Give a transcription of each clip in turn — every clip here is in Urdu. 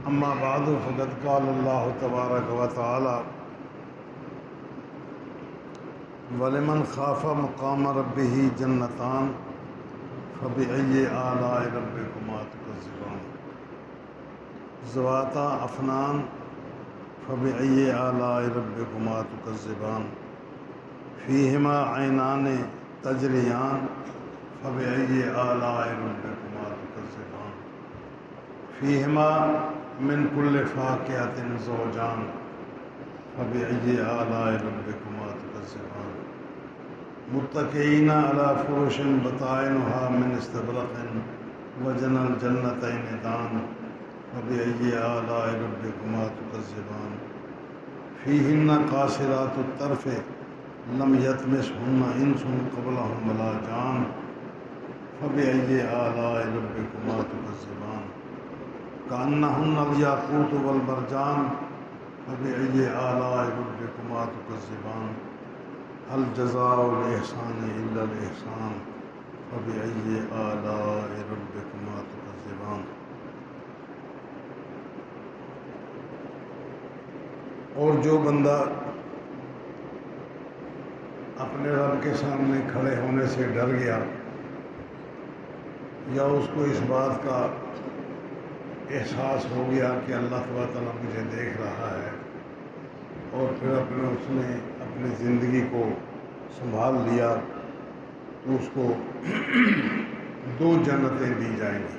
اما بعد فقد قال اللہ تبارک و تعالی ولمن خاف مقام ربہ جنتان فبأی آلاء ربکما تکذبان ذواتا افنان فبأی آلاء ربکما تکذبان فیہما عینان تجریان فبأی آلاء ربکما تکذبان فیہما من کل فاکہۃ زوجان فبأی آلاء ربکما تکذبان متکئین علی فرش بطائنها من استبرق وجنى الجنتین دان فبأی آلاء ربکما تکذبان فیہن قاصرات الطرف لم یطمثہن انس قبلہم ولا جان فبأی آلاء ربکما تکذبان کأنہن الیاقوت والمرجان فبأی آلاء ربکما تکذبان هل جزاء الإحسان إلا الإحسان فبأي آلاء ربكما تكذبان۔ اور جو بندہ اپنے رب کے سامنے کھڑے ہونے سے ڈر گیا یا اس کو اس بات کا احساس ہو گیا کہ اللہ تبارک تعالیٰ مجھے دیکھ رہا ہے، اور پھر اس نے اپنی زندگی کو سنبھال لیا، تو اس کو دو جنتیں دی جائیں گی۔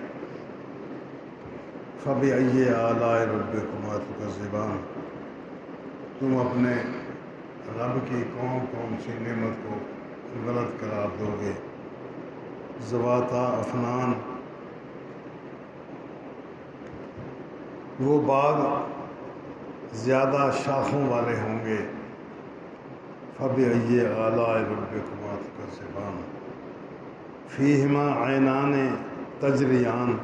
فبأی آلاء ربکما تکذبان، تم اپنے رب کی کون کون سی نعمت کو غلط قرار دو گے؟ ذواتا افنان، وہ باغ زیادہ شاخوں والے ہوں گے۔ فبأی آلاء ربکما تکذبان فیہما عینان تجریان،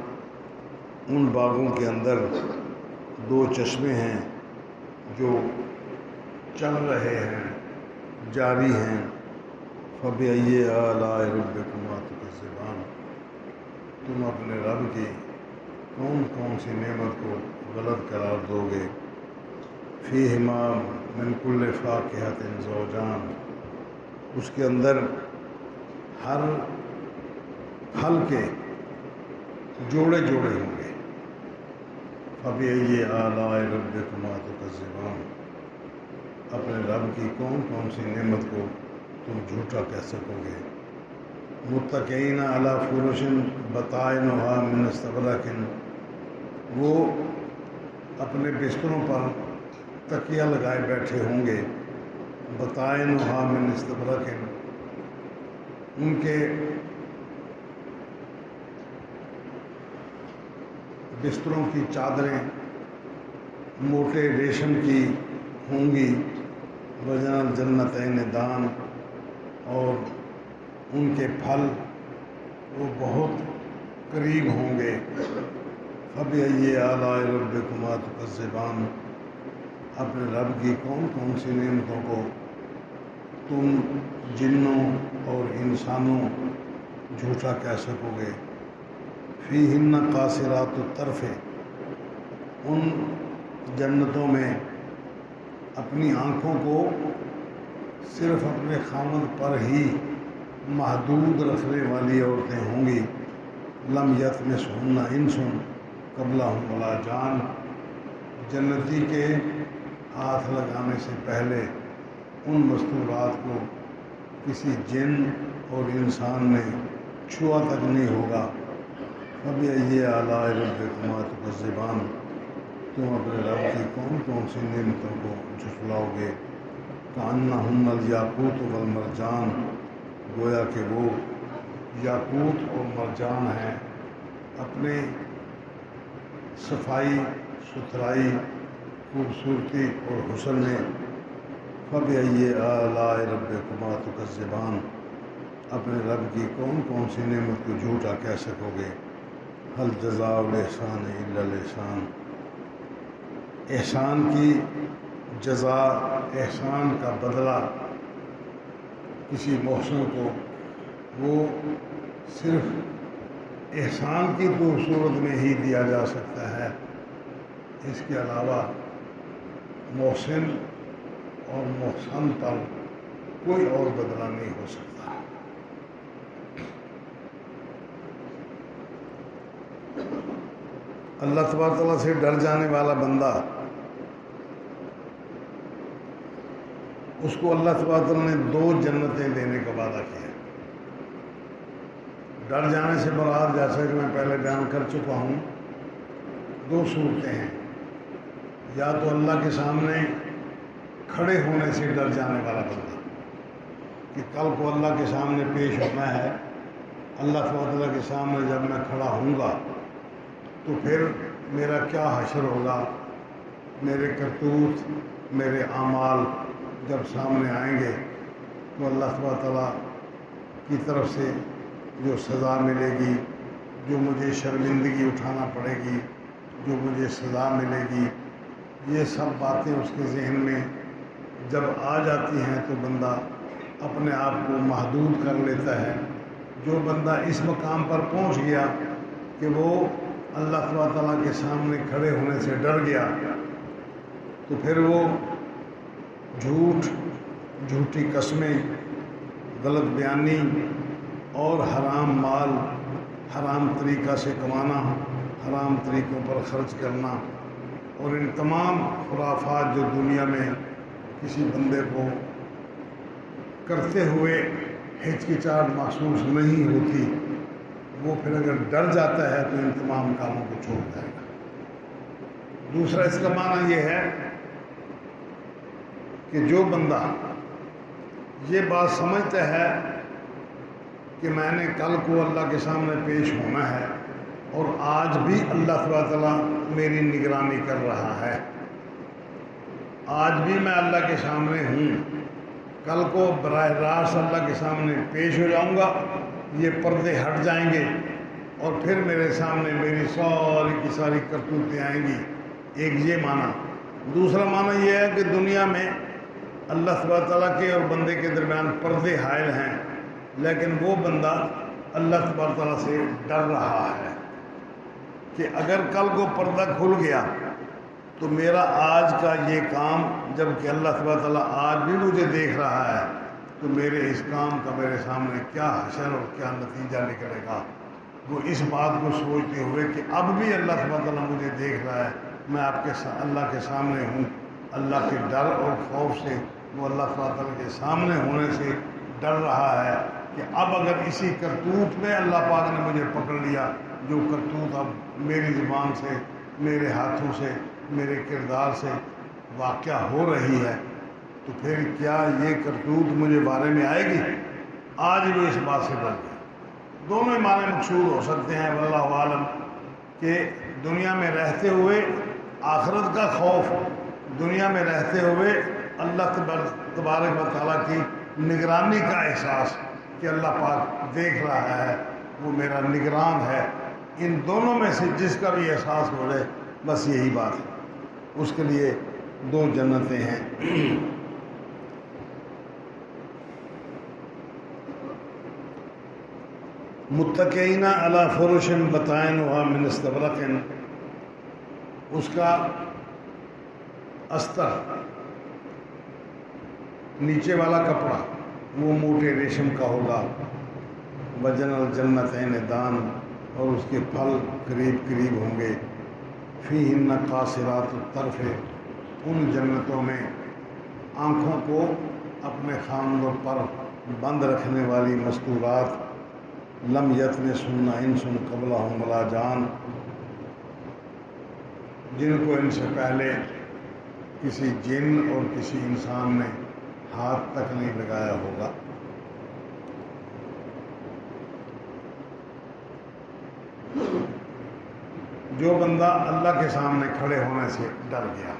ان باغوں کے اندر دو چشمے ہیں جو چل رہے ہیں، جاری ہیں۔ فبأی آلاء ربکما تکذبان، تم اپنے رب کی کون کون سی نعمت کو غلط قرار دو گے؟ فیہما من کل فاکہۃ زوجان، اس کے اندر ہر پھل کے جوڑے جوڑے ہوں گے۔ فبأی آلاء ربکما تکذبان، اپنے رب کی کون کون سی نعمت کو تم جھوٹا کہہ سکو گے؟ متکئین علی فرش بطائنها من استبرق، وہ اپنے بستروں پر تکیہ لگائے بیٹھے ہوں گے۔ بطائنها من استبرق، ان کے بستروں کی چادریں موٹے ریشم کی ہوں گی۔ وجنى الجنتین دان، اور ان کے پھل وہ بہت قریب ہوں گے۔ فبأی آلاء ربکما تکذبان، اپنے رب کی کون کون سی نعمتوں کو تم جنوں اور انسانوں جھوٹا کہہ سکو گے؟ فیہن قاصرات الطرف، ان جنتوں میں اپنی آنکھوں کو صرف اپنے خامد پر ہی محدود رکھنے والی عورتیں ہوں گی۔ لم یطمثہن انس قبلہم ولا جان، جنتی کے ہاتھ لگانے سے پہلے ان مستورات کو کسی جن اور انسان نے چھوا تک نہیں ہوگا۔ فبأی آلاء ربکما تکذبان، تم اپنے رب کی کون کون سی نعمتوں کو جھٹلاؤ گے؟ کأنہن الیاقوت والمرجان، گویا کہ وہ یاقوت اور مرجان ہیں، اپنے صفائی ستھرائی، خوبصورتی اور حسن میں۔ فبأی آلاء ربکما تکذبان، اپنے رب کی کون کون سی نعمت کو جھوٹا کہہ سکو گے؟ هل جزاء الإحسان الا الإحسان، احسان کی جزا، احسان کا بدلہ کسی محسن کو وہ صرف احسان کی تو صورت میں ہی دیا جا سکتا ہے، اس کے علاوہ محسن اور محسن پر کوئی اور بدلہ نہیں ہو سکتا۔ اللہ تبارک تعالیٰ سے ڈر جانے والا بندہ، اس کو اللہ تبارک تعالیٰ نے 2 جنتیں دینے کا وعدہ کیا۔ ڈر جانے سے مراد، جیسا کہ میں پہلے بیان کر چکا ہوں، 2 صورتیں ہیں۔ یا تو اللہ کے سامنے کھڑے ہونے سے ڈر جانے والا بندہ، کہ کل کو اللہ کے سامنے پیش ہونا ہے، اللہ تعالیٰ کے سامنے جب میں کھڑا ہوں گا تو پھر میرا کیا حشر ہوگا، میرے کرتوت، میرے اعمال جب سامنے آئیں گے تو اللہ تعالیٰ کی طرف سے جو سزا ملے گی، جو مجھے شرمندگی اٹھانا پڑے گی، جو مجھے سزا ملے گی، یہ سب باتیں اس کے ذہن میں جب آ جاتی ہیں تو بندہ اپنے آپ کو محدود کر لیتا ہے۔ جو بندہ اس مقام پر پہنچ گیا کہ وہ اللہ تعالیٰ کے سامنے کھڑے ہونے سے ڈر گیا، تو پھر وہ جھوٹی قسمیں، غلط بیانی اور حرام مال، حرام طریقہ سے کمانا، حرام طریقوں پر خرچ کرنا، اور ان تمام خرافات جو دنیا میں کسی بندے کو کرتے ہوئے ہچکچاہٹ محسوس نہیں ہوتی، وہ پھر اگر ڈر جاتا ہے تو ان تمام کاموں کو چھوڑ جائے گا۔ دوسرا اس کا معنی یہ ہے کہ جو بندہ یہ بات سمجھتا ہے کہ میں نے کل کو اللہ کے سامنے پیش ہونا ہے اور آج بھی اللہ تعالیٰ میری نگرانی کر رہا ہے، آج بھی میں اللہ کے سامنے ہوں، کل کو براہ راست اللہ کے سامنے پیش ہو جاؤں گا، یہ پردے ہٹ جائیں گے اور پھر میرے سامنے میری ساری کی ساری کرتوتیں آئیں گی۔ ایک یہ معنی۔ دوسرا معنی یہ ہے کہ دنیا میں اللہ تعالیٰ کے اور بندے کے درمیان پردے حائل ہیں، لیکن وہ بندہ اللہ تعالیٰ سے ڈر رہا ہے کہ اگر کل کو پردہ کھل گیا تو میرا آج کا یہ کام، جب کہ اللہ تعالیٰ آج بھی مجھے دیکھ رہا ہے، تو میرے اس کام کا میرے سامنے کیا حشر اور کیا نتیجہ نکلے گا۔ وہ اس بات کو سوچتے ہوئے کہ اب بھی اللہ تعالیٰ مجھے دیکھ رہا ہے، میں اللہ کے سامنے ہوں، اللہ کے ڈر اور خوف سے وہ اللہ تعالیٰ کے سامنے ہونے سے ڈر رہا ہے کہ اب اگر اسی کرتوت میں اللہ پاک نے مجھے پکڑ لیا، جو کرتوت اب میری زبان سے، میرے ہاتھوں سے، میرے کردار سے واقعہ ہو رہی ہے، تو پھر کیا یہ کرتوت مجھے بارے میں آئے گی؟ آج بھی اس بات سے ڈر گیا۔ دونوں معنی مقصود ہو سکتے ہیں واللہ عالم، کہ دنیا میں رہتے ہوئے آخرت کا خوف، دنیا میں رہتے ہوئے اللہ تبارک و تعالیٰ کی نگرانی کا احساس کہ اللہ پاک دیکھ رہا ہے، وہ میرا نگران ہے۔ ان دونوں میں سے جس کا بھی احساس ہو جائے، بس یہی بات ہے، اس کے لیے 2 جنتیں ہیں۔ متکئین علی فرش بطائنها من استبرق، اس کا استر، نیچے والا کپڑا وہ موٹے ریشم کا ہوگا، وجن الجنتین دان، اور اس کے پھل قریب قریب ہوں گے، فیہن قاصرات الطرف، ان جنتوں میں آنکھوں کو اپنے خاندوں پر بند رکھنے والی مستورات، لم یطمثہن انس قبلہم ولا جان، جن کو ان سے پہلے کسی جن اور کسی انسان نے ہاتھ تک نہیں لگایا ہوگا۔ جو بندہ اللہ کے سامنے کھڑے ہونے سے ڈر گیا،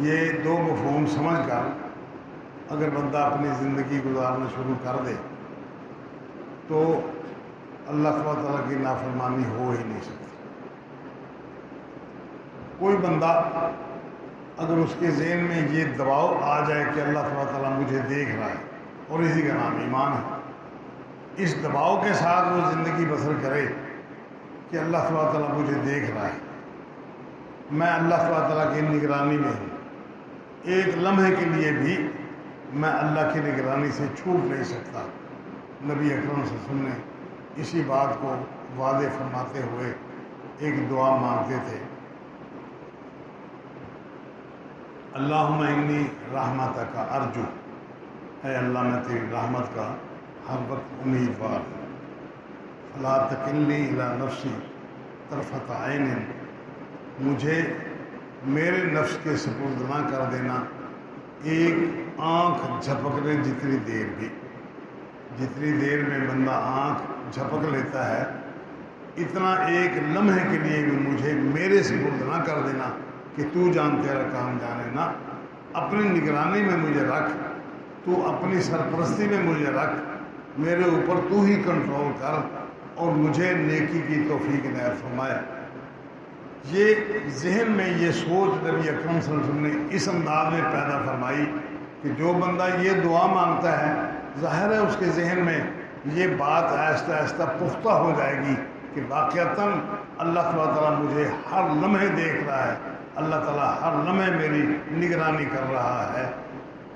یہ 2 مفہوم سمجھ کر اگر بندہ اپنی زندگی گزارنا شروع کر دے تو اللہ تعالیٰ کی نافرمانی ہو ہی نہیں سکتی۔ کوئی بندہ اگر اس کے ذہن میں یہ دباؤ آ جائے کہ اللہ تعالیٰ مجھے دیکھ رہا ہے، اور اسی کا نام ایمان ہے، اس دباؤ کے ساتھ وہ زندگی بسر کرے کہ اللہ تعالیٰ مجھے دیکھ رہا ہے، میں اللہ تعالیٰ کی نگرانی میں ہوں، ایک لمحے کے لیے بھی میں اللہ کی نگرانی سے چھوٹ نہیں سکتا۔ نبی اکرم صلی اللہ علیہ وسلم نے اسی بات کو واضح فرماتے ہوئے ایک دعا مانگتے تھے، اللہم انی رحمتک ارجو، اے اللہ میں تیری رحمت کا ہر وقت امیدوار ہوں، فلا تکلنی الی نفسی طرفۃ عین، مجھے میرے نفس کے سپرد نہ کر دینا ایک آنکھ جھپکنے جتنی دیر بھی۔ جتنی دیر میں بندہ آنکھ جھپک لیتا ہے، اتنا ایک لمحے کے لیے بھی مجھے میرے سپرد نہ کر دینا کہ تو جان تیرا کام جانے نہ، اپنی نگرانی میں مجھے رکھ، تو اپنی سرپرستی میں مجھے رکھ، میرے اوپر تو ہی کنٹرول کر اور مجھے نیکی کی توفیق عنایت فرمایا۔ یہ ذہن میں یہ سوچ نبی اکرم صلی اللہ علیہ وسلم نے اس انداز میں پیدا فرمائی کہ جو بندہ یہ دعا مانگتا ہے، ظاہر ہے اس کے ذہن میں یہ بات آہستہ آہستہ پختہ ہو جائے گی کہ واقعتاً اللہ تعالیٰ مجھے ہر لمحے دیکھ رہا ہے، اللہ تعالیٰ ہر لمحے میری نگرانی کر رہا ہے۔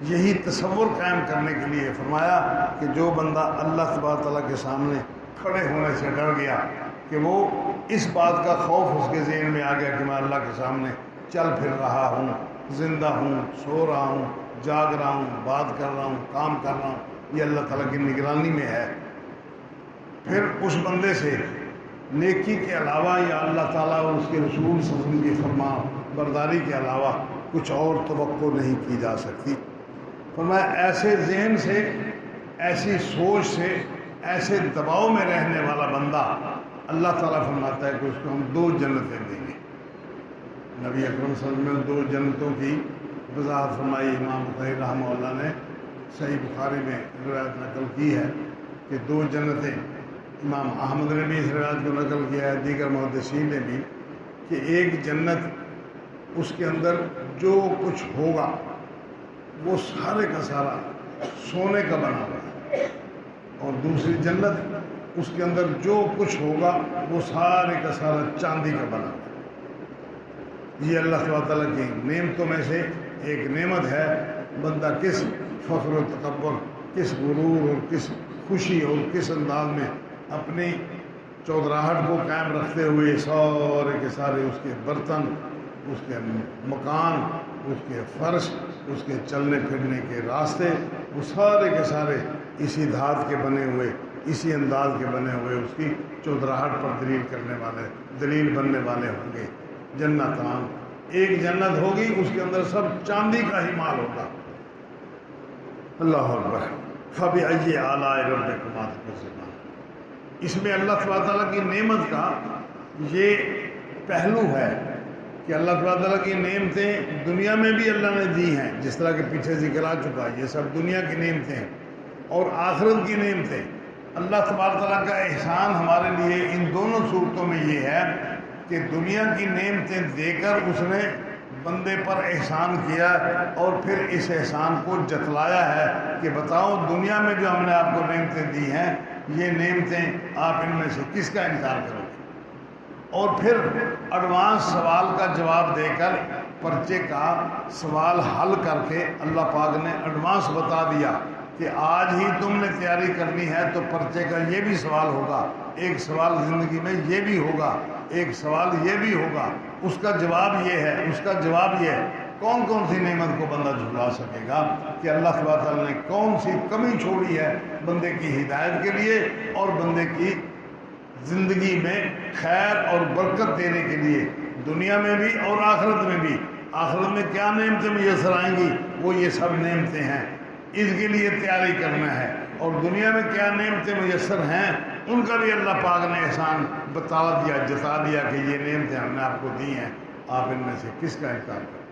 یہی تصور قائم کرنے کے لیے فرمایا کہ جو بندہ اللہ تعالیٰ کے سامنے کھڑے ہونے سے ڈر گیا کہ وہ اس بات کا خوف اس کے ذہن میں آ گیا کہ میں اللہ کے سامنے چل پھر رہا ہوں، زندہ ہوں، سو رہا ہوں، جاگ رہا ہوں، بات کر رہا ہوں، کام کر رہا ہوں، یہ اللہ تعالیٰ کی نگرانی میں ہے، پھر اس بندے سے نیکی کے علاوہ یا اللہ تعالیٰ اور اس کے رسول صلی اللہ علیہ وسلم کی فرما برداری کے علاوہ کچھ اور توقع نہیں کی جا سکتی۔ فرمایا ایسے ذہن سے، ایسی سوچ سے، ایسے دباؤ میں رہنے والا بندہ اللہ تعالیٰ فرماتا ہے کہ اس کو ہم 2 جنتیں دیں گے۔ نبی اکرم صلی اللہ علیہ وسلم نے 2 جنتوں کی وضاحت فرمائی۔ امام بخاری رحمہ اللہ نے صحیح بخاری میں روایت نقل کی ہے کہ 2 جنتیں، امام احمد نے بھی اس روایت کو نقل کیا ہے، دیگر محدثین نے بھی، کہ ایک جنت اس کے اندر جو کچھ ہوگا وہ سارے کا سارا سونے کا بنا ہوا ہے، اور دوسری جنت اس کے اندر جو کچھ ہوگا وہ سارے کا سارا چاندی کا بنا ہوا ہے۔ یہ اللہ تعالیٰ کی نعمتوں میں سے ایک نعمت ہے۔ بندہ کس فخر و تکبر، کس غرور اور کس خوشی اور کس انداز میں اپنی چودراہٹ کو قائم رکھتے ہوئے سارے کے سارے اس کے برتن، اس کے مکان، اس کے فرش، اس کے چلنے پھرنے کے راستے، وہ سارے کے سارے اسی دھات کے بنے ہوئے، اسی انداز کے بنے ہوئے اس کی چودراہٹ پر دلیل بننے والے ہوں گے۔ جنتان، ایک جنت ہوگی اس کے اندر سب چاندی کا ہی مال ہوگا۔ اللہ اکبر۔ فَبِأَيِّ آلَاءِ رَبِّكُمَا تُكَذِّبَانِ، اس میں اللہ تعالیٰ کی نعمت کا یہ پہلو ہے کہ اللہ تعالیٰ کی نعمتیں دنیا میں بھی اللہ نے دی ہیں، جس طرح کہ پیچھے ذکر آ چکا، یہ سب دنیا کی نعمتیں ہیں، اور آخرت کی نعمتیں۔ اللہ تعالیٰ کا احسان ہمارے لیے ان دونوں صورتوں میں یہ ہے کہ دنیا کی نعمتیں دے کر اس نے بندے پر احسان کیا اور پھر اس احسان کو جتلایا ہے کہ بتاؤ دنیا میں جو ہم نے آپ کو نعمتیں دی ہیں، یہ نعمتیں آپ ان میں سے کس کا انکار کرو گے؟ اور پھر ایڈوانس سوال کا جواب دے کر، پرچے کا سوال حل کر کے اللہ پاک نے ایڈوانس بتا دیا کہ آج ہی تم نے تیاری کرنی ہے تو پرچے کا یہ بھی سوال ہوگا، ایک سوال زندگی میں یہ بھی ہوگا، ایک سوال یہ بھی ہوگا، اس کا جواب یہ ہے، اس کا جواب یہ ہے۔ کون کون سی نعمت کو بندہ جھلا سکے گا کہ اللہ تعالیٰ نے کون سی کمی چھوڑی ہے بندے کی ہدایت کے لیے اور بندے کی زندگی میں خیر اور برکت دینے کے لیے، دنیا میں بھی اور آخرت میں بھی۔ آخرت میں کیا نعمتیں میسر آئیں گی، وہ یہ سب نعمتیں ہیں، اس کے لیے تیاری کرنا ہے، اور دنیا میں کیا نعمتیں میسر ہیں ان کا بھی اللہ پاک نے احسان بتا دیا، جتا دیا کہ یہ نعمتیں ہم نے آپ کو دی ہیں، آپ ان میں سے کس کا انکار کریں۔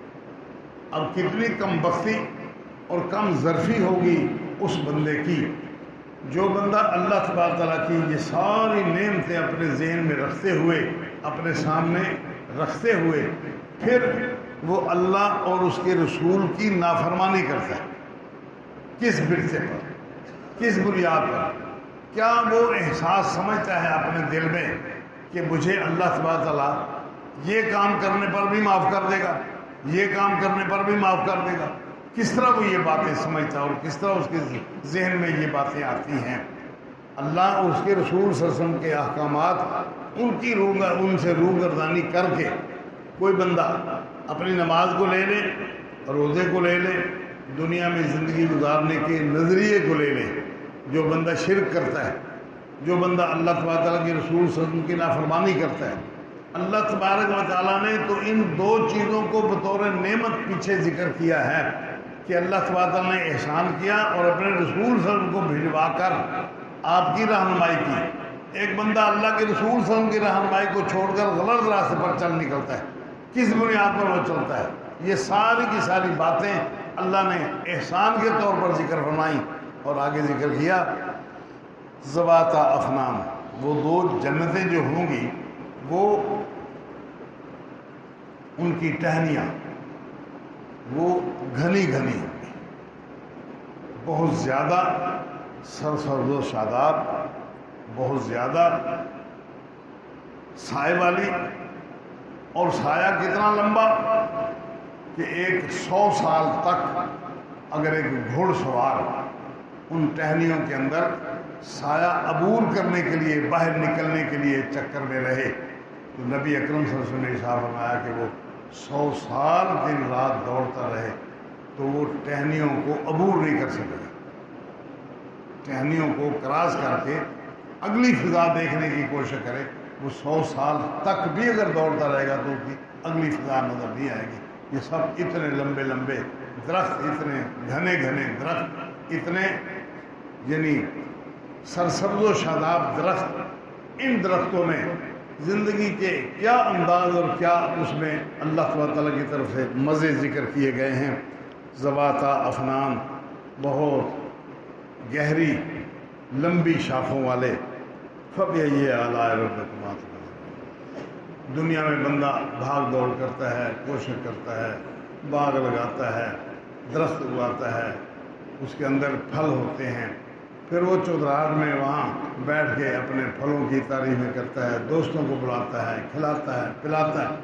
اب کتنی کم بختی اور کم ظرفی ہوگی اس بندے کی جو بندہ اللہ تعالیٰ کی یہ ساری نعمتیں اپنے ذہن میں رکھتے ہوئے، اپنے سامنے رکھتے ہوئے، پھر وہ اللہ اور اس کے رسول کی نافرمانی کرتا ہے۔ کس برچے پر، کس بنیاد پر؟ کیا وہ احساس سمجھتا ہے اپنے دل میں کہ مجھے اللہ تعالیٰ یہ کام کرنے پر بھی معاف کر دے گا، یہ کام کرنے پر بھی معاف کر دے گا۔ کس طرح وہ یہ باتیں سمجھتا ہے اور کس طرح اس کے ذہن میں یہ باتیں آتی ہیں؟ اللہ اور اس کے رسول صلی اللہ علیہ وسلم کے احکامات ان سے روگردانی کر کے کوئی بندہ اپنی نماز کو لے لے، روزے کو لے لے، دنیا میں زندگی گزارنے کے نظریے کو لے لے، جو بندہ شرک کرتا ہے، جو بندہ اللہ تبارک تعالیٰ کے رسول صلی اللہ علیہ وسلم کی نافرمانی کرتا ہے، اللہ تبارک و تعالیٰ نے تو ان دو چیزوں کو بطور نعمت پیچھے ذکر کیا ہے کہ اللہ تبارک تعالیٰ نے احسان کیا اور اپنے رسول صلی اللہ علیہ وسلم کو بھجوا کر آپ کی رہنمائی کی۔ ایک بندہ اللہ کے رسول صلی اللہ علیہ وسلم کی رہنمائی کو چھوڑ کر غلط راستے پر چل نکلتا ہے، کس بنیاد پر وہ چلتا ہے؟ یہ ساری کی ساری باتیں اللہ نے احسان کے طور پر ذکر فرمائیں اور آگے ذکر کیا ذواتا افنان، وہ دو جنتیں جو ہوں گی وہ ان کی ٹہنیاں وہ گھنی گھنی ہوں گی، بہت زیادہ سرسبز و شاداب، بہت زیادہ سائے والی، اور سایہ کتنا لمبا کہ 100 سال تک اگر ایک گھوڑ سوار ان ٹہنیوں کے اندر سایہ عبور کرنے کے لیے، باہر نکلنے کے لیے چکر میں رہے تو نبی اکرم صلی اللہ علیہ وسلم نے ارشاد فرمایا کہ وہ 100 سال دن رات دوڑتا رہے تو وہ ٹہنیوں کو عبور نہیں کر سکے گا۔ ٹہنیوں کو کراس کر کے اگلی فضا دیکھنے کی کوشش کرے، وہ 100 سال تک بھی اگر دوڑتا رہے گا تو اس کی اگلی فضا نظر نہیں آئے گی۔ یہ سب اتنے لمبے لمبے درخت، اتنے گھنے گھنے درخت، اتنے یعنی سرسبز و شاداب درخت، ان درختوں میں زندگی کے کیا انداز اور کیا اس میں اللہ تبارک تعالیٰ کی طرف سے مزے ذکر کیے گئے ہیں۔ ذواتا افنان، بہت گہری لمبی شاخوں والے، فبأي آلاء ربكما تكذبان۔ دنیا میں بندہ بھاگ دوڑ کرتا ہے، کوشش کرتا ہے، باغ لگاتا ہے، درخت اگاتا ہے، اس کے اندر پھل ہوتے ہیں، پھر وہ چودراہٹ میں وہاں بیٹھ کے اپنے پھلوں کی تعریفیں کرتا ہے، دوستوں کو بلاتا ہے، کھلاتا ہے، پلاتا ہے۔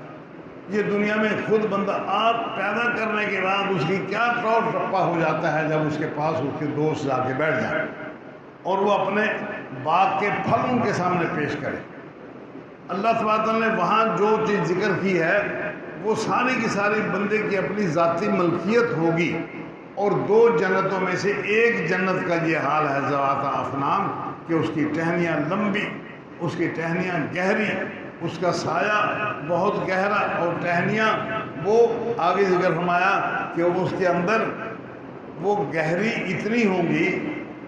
یہ دنیا میں خود بندہ آپ پیدا کرنے کے بعد اس کی کیا ٹوٹ ٹپا ہو جاتا ہے جب اس کے پاس اس کے دوست جا کے بیٹھ جائے اور وہ اپنے باغ کے پھل ان کے سامنے پیش کرے۔ اللہ تبارک نے وہاں جو چیز ذکر کی ہے وہ ساری کی ساری بندے کی اپنی ذاتی ملکیت ہوگی، اور دو جنتوں میں سے ایک جنت کا یہ حال ہے ذواتا افنان کہ اس کی ٹہنیاں لمبی، اس کی ٹہنیاں گہری، اس کا سایہ بہت گہرا، اور ٹہنیاں وہ آگے ذکر فرمایا کہ اس کے اندر وہ گہری اتنی ہوں گی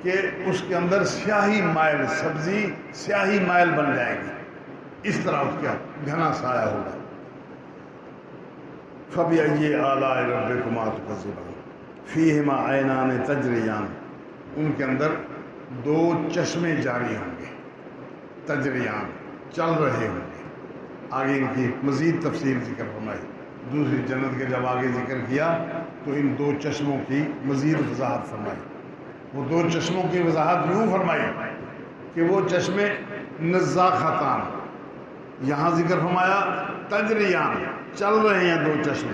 کہ اس کے اندر سیاہی مائل سبزی سیاہی مائل بن جائے گی، اس طرح اس کا گھنا سایہ ہوگا۔ فبأي آلاء ربكما تكذبان فیہما عینان تجریان، ان کے اندر دو چشمے جاری ہوں گے، تجریان چل رہے ہوں گے۔ آگے ان کی مزید تفصیل ذکر فرمائی، دوسری جنت کے جب آگے ذکر کیا تو ان دو چشموں کی مزید وضاحت فرمائی۔ وہ دو چشموں کی وضاحت یوں فرمائی کہ وہ چشمے نزاختان، یہاں ذکر فرمایا تجریان چل رہے ہیں دو چشمے،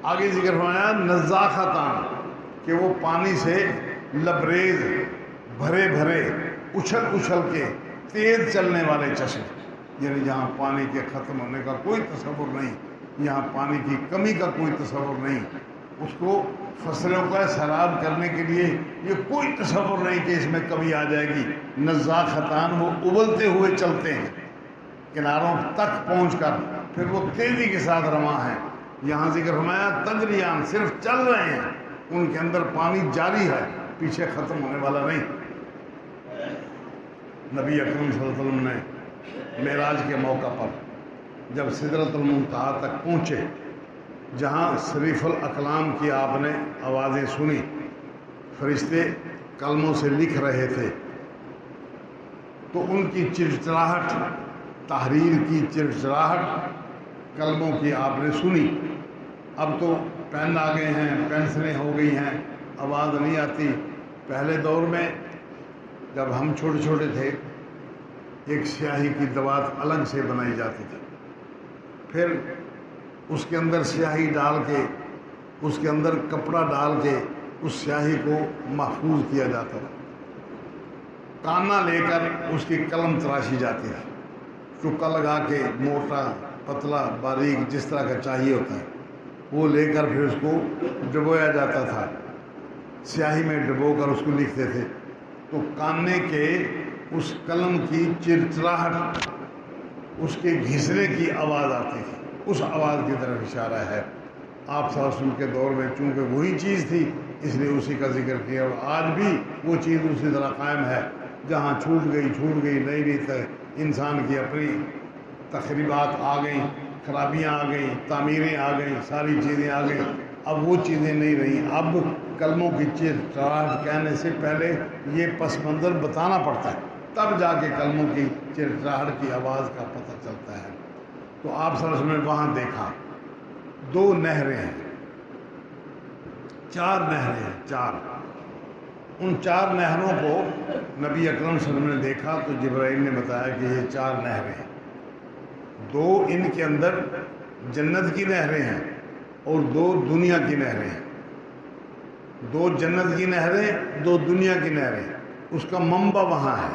آگے ذکر فرمایا نزاختان کہ وہ پانی سے لبریز بھرے بھرے اچھل اچھل کے تیز چلنے والے چشمے، یعنی جہاں پانی کے ختم ہونے کا کوئی تصور نہیں، یہاں پانی کی کمی کا کوئی تصور نہیں، اس کو فصلوں کا سیراب کرنے کے لیے یہ کوئی تصور نہیں کہ اس میں کمی آ جائے گی۔ نزاختان وہ ابلتے ہوئے چلتے ہیں کناروں تک پہنچ کر، پھر وہ تیزی کے ساتھ رواں ہیں۔ یہاں ذکر فرمایا تجریان صرف چل رہے ہیں، ان کے اندر پانی جاری ہے، پیچھے ختم ہونے والا نہیں۔ نبی اکرم صلی اللہ علیہ وسلم نے معراج کے موقع پر جب سدرۃ المنتہا تک پہنچے، جہاں صریف الاقلام کی آپ نے آوازیں سنی، فرشتے کلموں سے لکھ رہے تھے، تو ان کی چڑچڑاہٹ، تحریر کی چڑچڑاہٹ کلموں کی آپ نے سنی۔ اب تو پین آ گئے ہیں، پینسلیں ہو گئی ہیں، آواز نہیں آتی۔ پہلے دور میں جب ہم چھوٹے چھوٹے تھے ایک سیاہی کی دوات الگ سے بنائی جاتی تھی، پھر اس کے اندر سیاہی ڈال کے، اس کے اندر کپڑا ڈال کے اس سیاہی کو محفوظ کیا جاتا تھا۔ کانا لے کر اس کی قلم تراشی جاتی ہے، چکا لگا کے موٹا پتلا باریک جس طرح کا چاہیے ہوتا ہے وہ لے کر پھر اس کو ڈبویا جاتا تھا، سیاہی میں ڈبو کر اس کو لکھتے تھے۔ تو کانے کے اس قلم کی چرچراہٹ، اس کے گھسنے کی آواز آتی تھی، اس آواز کی طرف اشارہ ہے۔ آپ صلی اللہ علیہ وسلم کے دور میں چونکہ وہی چیز تھی اس لیے اسی کا ذکر کیا، اور آج بھی وہ چیز اسی طرح قائم ہے۔ جہاں چھوٹ گئی نئی انسان کی اپنی تخریبات آ گئیں، خرابیاں آ گئیں، تعمیریں آ گئیں، ساری چیزیں آ گئیں، اب وہ چیزیں نہیں رہیں۔ اب کلموں کی چرچراہٹ کہنے سے پہلے یہ پس منظر بتانا پڑتا ہے، تب جا کے کلموں کی چرچراہٹ کی آواز کا پتہ چلتا ہے۔ تو آپ صلی اللہ علیہ وسلم نے وہاں دیکھا 2 نہریں ہیں، 4 نہریں ہیں، 4۔ ان 4 نہروں کو نبی اکرم صلی اللہ علیہ وسلم نے دیکھا تو جبرائیل نے بتایا کہ یہ 4 نہریں ہیں، 2 ان کے اندر جنت کی نہریں ہیں اور 2 دنیا کی نہریں ہیں۔ 2 جنت کی نہریں، 2 دنیا کی نہریں، اس کا منبع وہاں ہے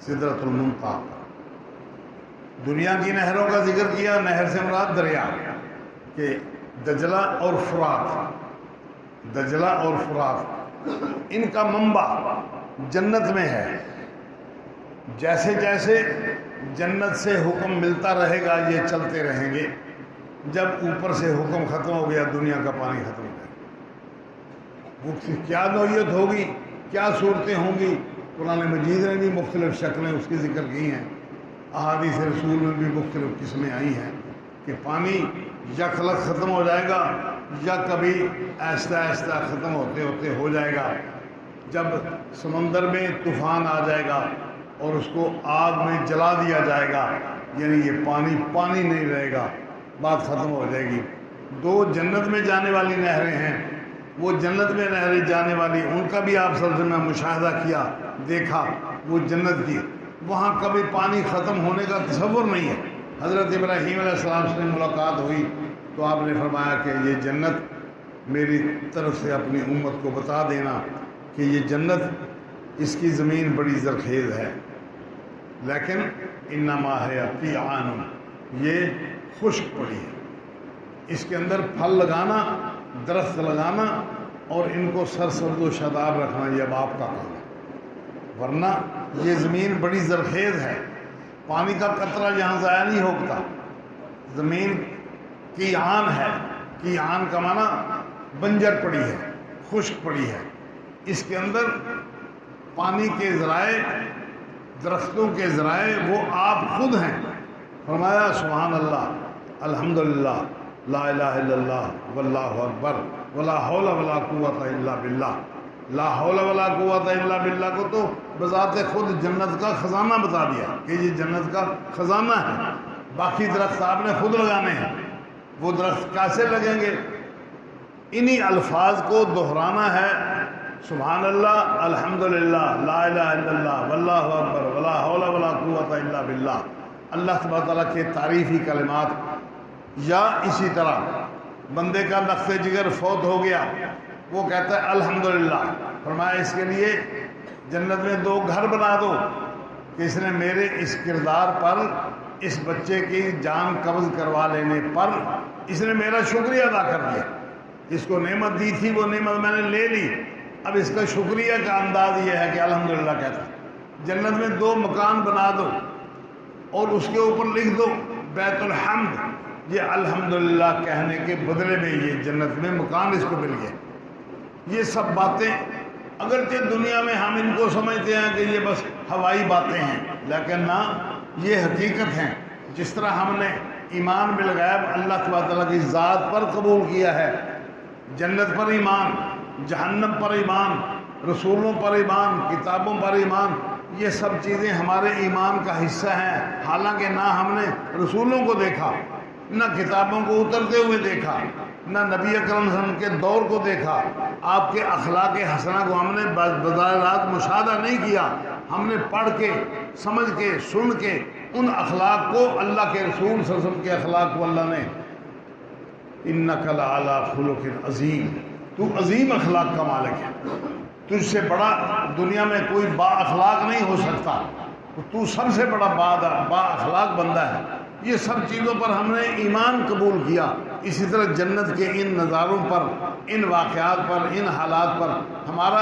سدرۃ المنتہا پر۔ دنیا کی نہروں کا ذکر کیا، نہر سے مراد دریا، کہ دجلہ اور فرات، دجلہ اور فرات ان کا منبع جنت میں ہے۔ جیسے جیسے جنت سے حکم ملتا رہے گا یہ چلتے رہیں گے، جب اوپر سے حکم ختم ہو گیا دنیا کا پانی ختم ہو گیا، وہ کیا نوعیت ہوگی، کیا صورتیں ہوں گی، قرآن مجید نے بھی مختلف شکلیں اس کی ذکر کی ہیں، احادیث رسول میں بھی مختلف قسمیں آئی ہیں کہ پانی یا خلق ختم ہو جائے گا یا کبھی آہستہ آہستہ ختم ہوتے ہوتے ہو جائے گا۔ جب سمندر میں طوفان آ جائے گا اور اس کو آگ میں جلا دیا جائے گا، یعنی یہ پانی نہیں رہے گا، بات ختم ہو جائے گی۔ 2 جنت میں جانے والی نہریں ہیں، وہ جنت میں نہریں جانے والی ان کا بھی آپ صلی اللہ علیہ وسلم نے مشاہدہ کیا، دیکھا، وہ جنت کی، وہاں کبھی پانی ختم ہونے کا تصور نہیں ہے۔ حضرت ابراہیم علیہ السلام سے ملاقات ہوئی تو آپ نے فرمایا کہ یہ جنت میری طرف سے اپنی امت کو بتا دینا کہ یہ جنت، اس کی زمین بڑی زرخیز ہے، لیکن انما ہے قیعان، یہ خشک پڑی ہے، اس کے اندر پھل لگانا، درخت لگانا اور ان کو سرسبز و شاداب رکھنا یہ اب آپ کا کام ہے، ورنہ یہ زمین بڑی زرخیز ہے، پانی کا قطرہ یہاں ضائع نہیں ہوتا۔ زمین قیعان ہے، قیعان کا معنی بنجر پڑی ہے، خشک پڑی ہے، اس کے اندر پانی کے ذرائع، درختوں کے ذرائع وہ آپ خود ہیں۔ فرمایا سبحان اللہ، الحمدللہ، لا الہ الا اللہ، واللہ اکبر، ولا حول ولا قوت الا باللہ۔ لا حول ولا قوت الا باللہ کو تو بذات خود جنت کا خزانہ بتا دیا کہ یہ جنت کا خزانہ ہے، باقی درخت آپ نے خود لگانے ہیں۔ وہ درخت کیسے لگیں گے؟ انہی الفاظ کو دہرانا ہے، سبحان اللہ، الحمدللہ، لا الہ الا اللہ، واللہ اکبر، ولا حول ولا قوت الا باللہ، اللہ تبارک تعالیٰ کے تعریفی کلمات۔ یا اسی طرح بندے کا لخت جگر فوت ہو گیا، وہ کہتا ہے الحمدللہ، فرمایا اس کے لیے جنت میں 2 گھر بنا دو کہ اس نے میرے اس کردار پر، اس بچے کی جان قبض کروا لینے پر اس نے میرا شکریہ ادا کر دیا، اس کو نعمت دی تھی وہ نعمت میں نے لے لی، اب اس کا شکریہ کا انداز یہ ہے کہ الحمدللہ کہتا ہے۔ جنت میں 2 مکان بنا دو اور اس کے اوپر لکھ دو بیت الحمد، یہ الحمدللہ کہنے کے بدلے میں یہ جنت میں مکان اس کو مل گیا۔ یہ سب باتیں اگرچہ دنیا میں ہم ان کو سمجھتے ہیں کہ یہ بس ہوائی باتیں ہیں، لیکن نہ، یہ حقیقت ہیں۔ جس طرح ہم نے ایمان بالغیب اللہ تبارک تعالیٰ کی ذات پر قبول کیا ہے، جنت پر ایمان، جہنم پر ایمان، رسولوں پر ایمان، کتابوں پر ایمان، یہ سب چیزیں ہمارے ایمان کا حصہ ہیں، حالانکہ نہ ہم نے رسولوں کو دیکھا، نہ کتابوں کو اترتے ہوئے دیکھا، نہ نبی اکرم صلی اللہ علیہ وسلم کے دور کو دیکھا، آپ کے اخلاق حسنہ کو ہم نے بظاہر مشاہدہ نہیں کیا، ہم نے پڑھ کے، سمجھ کے، سن کے ان اخلاق کو اللہ کے رسول صلی اللہ علیہ وسلم کے اخلاق کو اللہ نے انک لعلی خلق عظیم، تو عظیم اخلاق کا مالک ہے، تجھ سے بڑا دنیا میں کوئی با اخلاق نہیں ہو سکتا، تو سب سے بڑا با اخلاق بندہ ہے۔ یہ سب چیزوں پر ہم نے ایمان قبول کیا۔ اسی طرح جنت کے ان نظاروں پر، ان واقعات پر، ان حالات پر ہمارا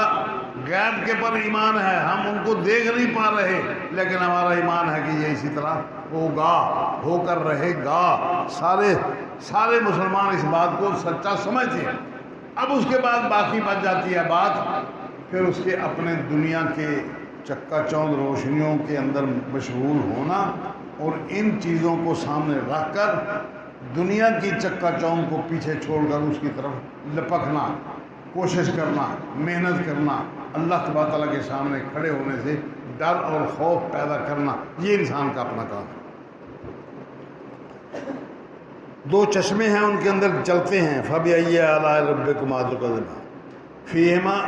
غیب کے پر ایمان ہے، ہم ان کو دیکھ نہیں پا رہے، لیکن ہمارا ایمان ہے کہ یہ اسی طرح ہوگا، ہو کر رہے گا۔ سارے مسلمان اس بات کو سچا سمجھتے ہیں۔ اب اس کے بعد باقی بچ جاتی ہے بات پھر اس کے اپنے دنیا کے چکا چوند روشنیوں کے اندر مشغول ہونا، اور ان چیزوں کو سامنے رکھ کر دنیا کی چکا چوند کو پیچھے چھوڑ کر اس کی طرف لپکنا، کوشش کرنا، محنت کرنا، اللہ تبارک تعالیٰ کے سامنے کھڑے ہونے سے ڈر اور خوف پیدا کرنا، یہ انسان کا اپنا کام ہے۔ دو چشمے ہیں، ان کے اندر چلتے ہیں، فَبِأَيِّ آلَاءِ رَبِّكُمَا تُكَذِّبَانِ فِيهِمَا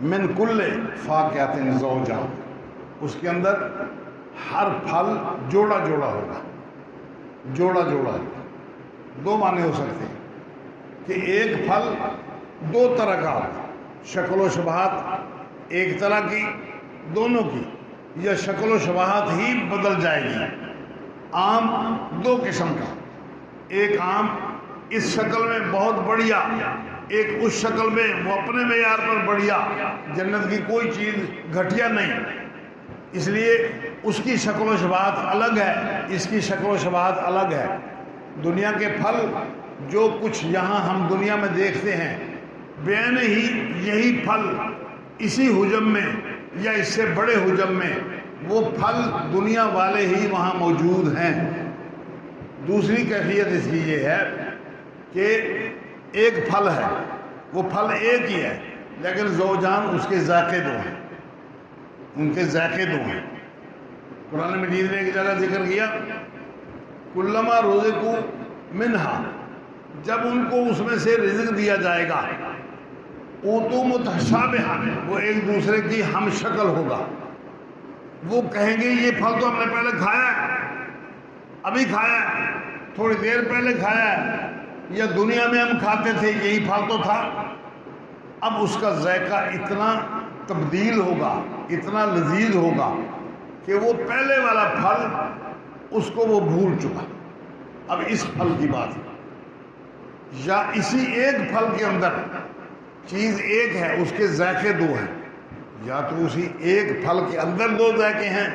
من کل فاکہۃ زوجان، اس کے اندر ہر پھل جوڑا جوڑا ہوگا، جوڑا جوڑا ہوگا۔ دو معنی ہو سکتے ہیں کہ ایک پھل دو طرح کا ہوگا، شکل و شباہت ایک طرح کی دونوں کی، یا شکل و شباہت ہی بدل جائے گی۔ آم دو قسم کا، ایک آم اس شکل میں بہت بڑھیا، ایک اس شکل میں وہ اپنے معیار پر بڑھیا، جنت کی کوئی چیز گھٹیا نہیں، اس لیے اس کی شکل و شباہت الگ ہے، اس کی شکل و شباہت الگ ہے۔ دنیا کے پھل جو کچھ یہاں ہم دنیا میں دیکھتے ہیں، بعین ہی یہی پھل اسی حجم میں یا اس سے بڑے حجم میں وہ پھل دنیا والے ہی وہاں موجود ہیں۔ دوسری کیفیت اس کی یہ ہے کہ ایک پھل ہے، وہ پھل ایک ہی ہے، لیکن زوجان اس کے ذائقے دو ہیں، ان کے ذائقے دو ہیں۔ قرآن مجید نے ایک جگہ ذکر کیا کلما رزقوا منہا، جب ان کو اس میں سے رزق دیا جائے گا، اوتوا متشابہا، وہ ایک دوسرے کی ہم شکل ہوگا، وہ کہیں گے یہ پھل تو ہم نے پہلے کھایا ہے، ابھی کھایا ہے، تھوڑی دیر پہلے کھایا ہے، یا دنیا میں ہم کھاتے تھے یہی پھل تو تھا۔ اب اس کا ذائقہ اتنا تبدیل ہوگا، اتنا لذیذ ہوگا کہ وہ پہلے والا پھل اس کو وہ بھول چکا۔ اب اس پھل کی بات، یا اسی ایک پھل کے اندر چیز ایک ہے، اس کے ذائقے دو ہیں، یا تو اسی ایک پھل کے اندر دو ذائقے ہیں،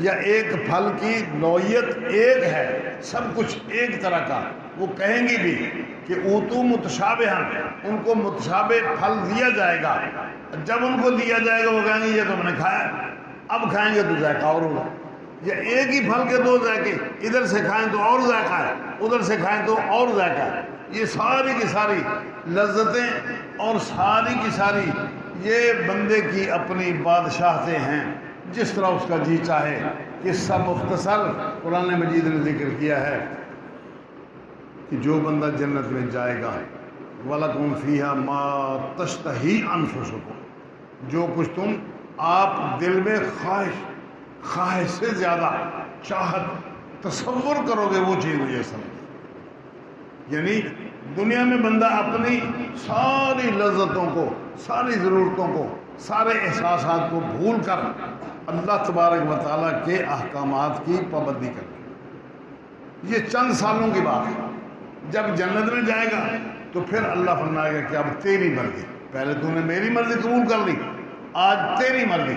یا ایک پھل کی نوعیت ایک ہے، سب کچھ ایک طرح کا۔ وہ کہیں گی بھی کہ اوتو متشابہا، ان کو متشابہ پھل دیا جائے گا، جب ان کو دیا جائے گا وہ کہیں گے یہ تو ہم نے کھایا، اب کھائیں گے تو ذائقہ اور ہوگا۔ یا ایک ہی پھل کے دو ذائقے، ادھر سے کھائیں تو اور ذائقہ ہے، ادھر سے کھائیں تو اور ذائقہ ہے۔ یہ ساری کی ساری لذتیں اور ساری کی ساری یہ بندے کی اپنی بادشاہتیں ہیں، جس طرح اس کا جی چاہے۔ قصہ مختصر قرآن مجید نے ذکر کیا ہے کہ جو بندہ جنت میں جائے گا وَلَكُمْ فِيهَا مَا تَشْتَهِي أَنفُسُكُمْ، جو کچھ تم آپ دل میں خواہش سے زیادہ چاہت تصور کرو گے وہ چیز مجھے سمجھ۔ یعنی دنیا میں بندہ اپنی ساری لذتوں کو، ساری ضرورتوں کو، سارے احساسات کو بھول کر اللہ تبارک و تعالیٰ کے احکامات کی پابندی کرے۔ یہ چند سالوں کی بات ہے۔ جب جنت میں جائے گا تو پھر اللہ فرمائے گا کہ اب تیری مرضی، پہلے تو نے میری مرضی قبول کر لی، آج تیری مرضی،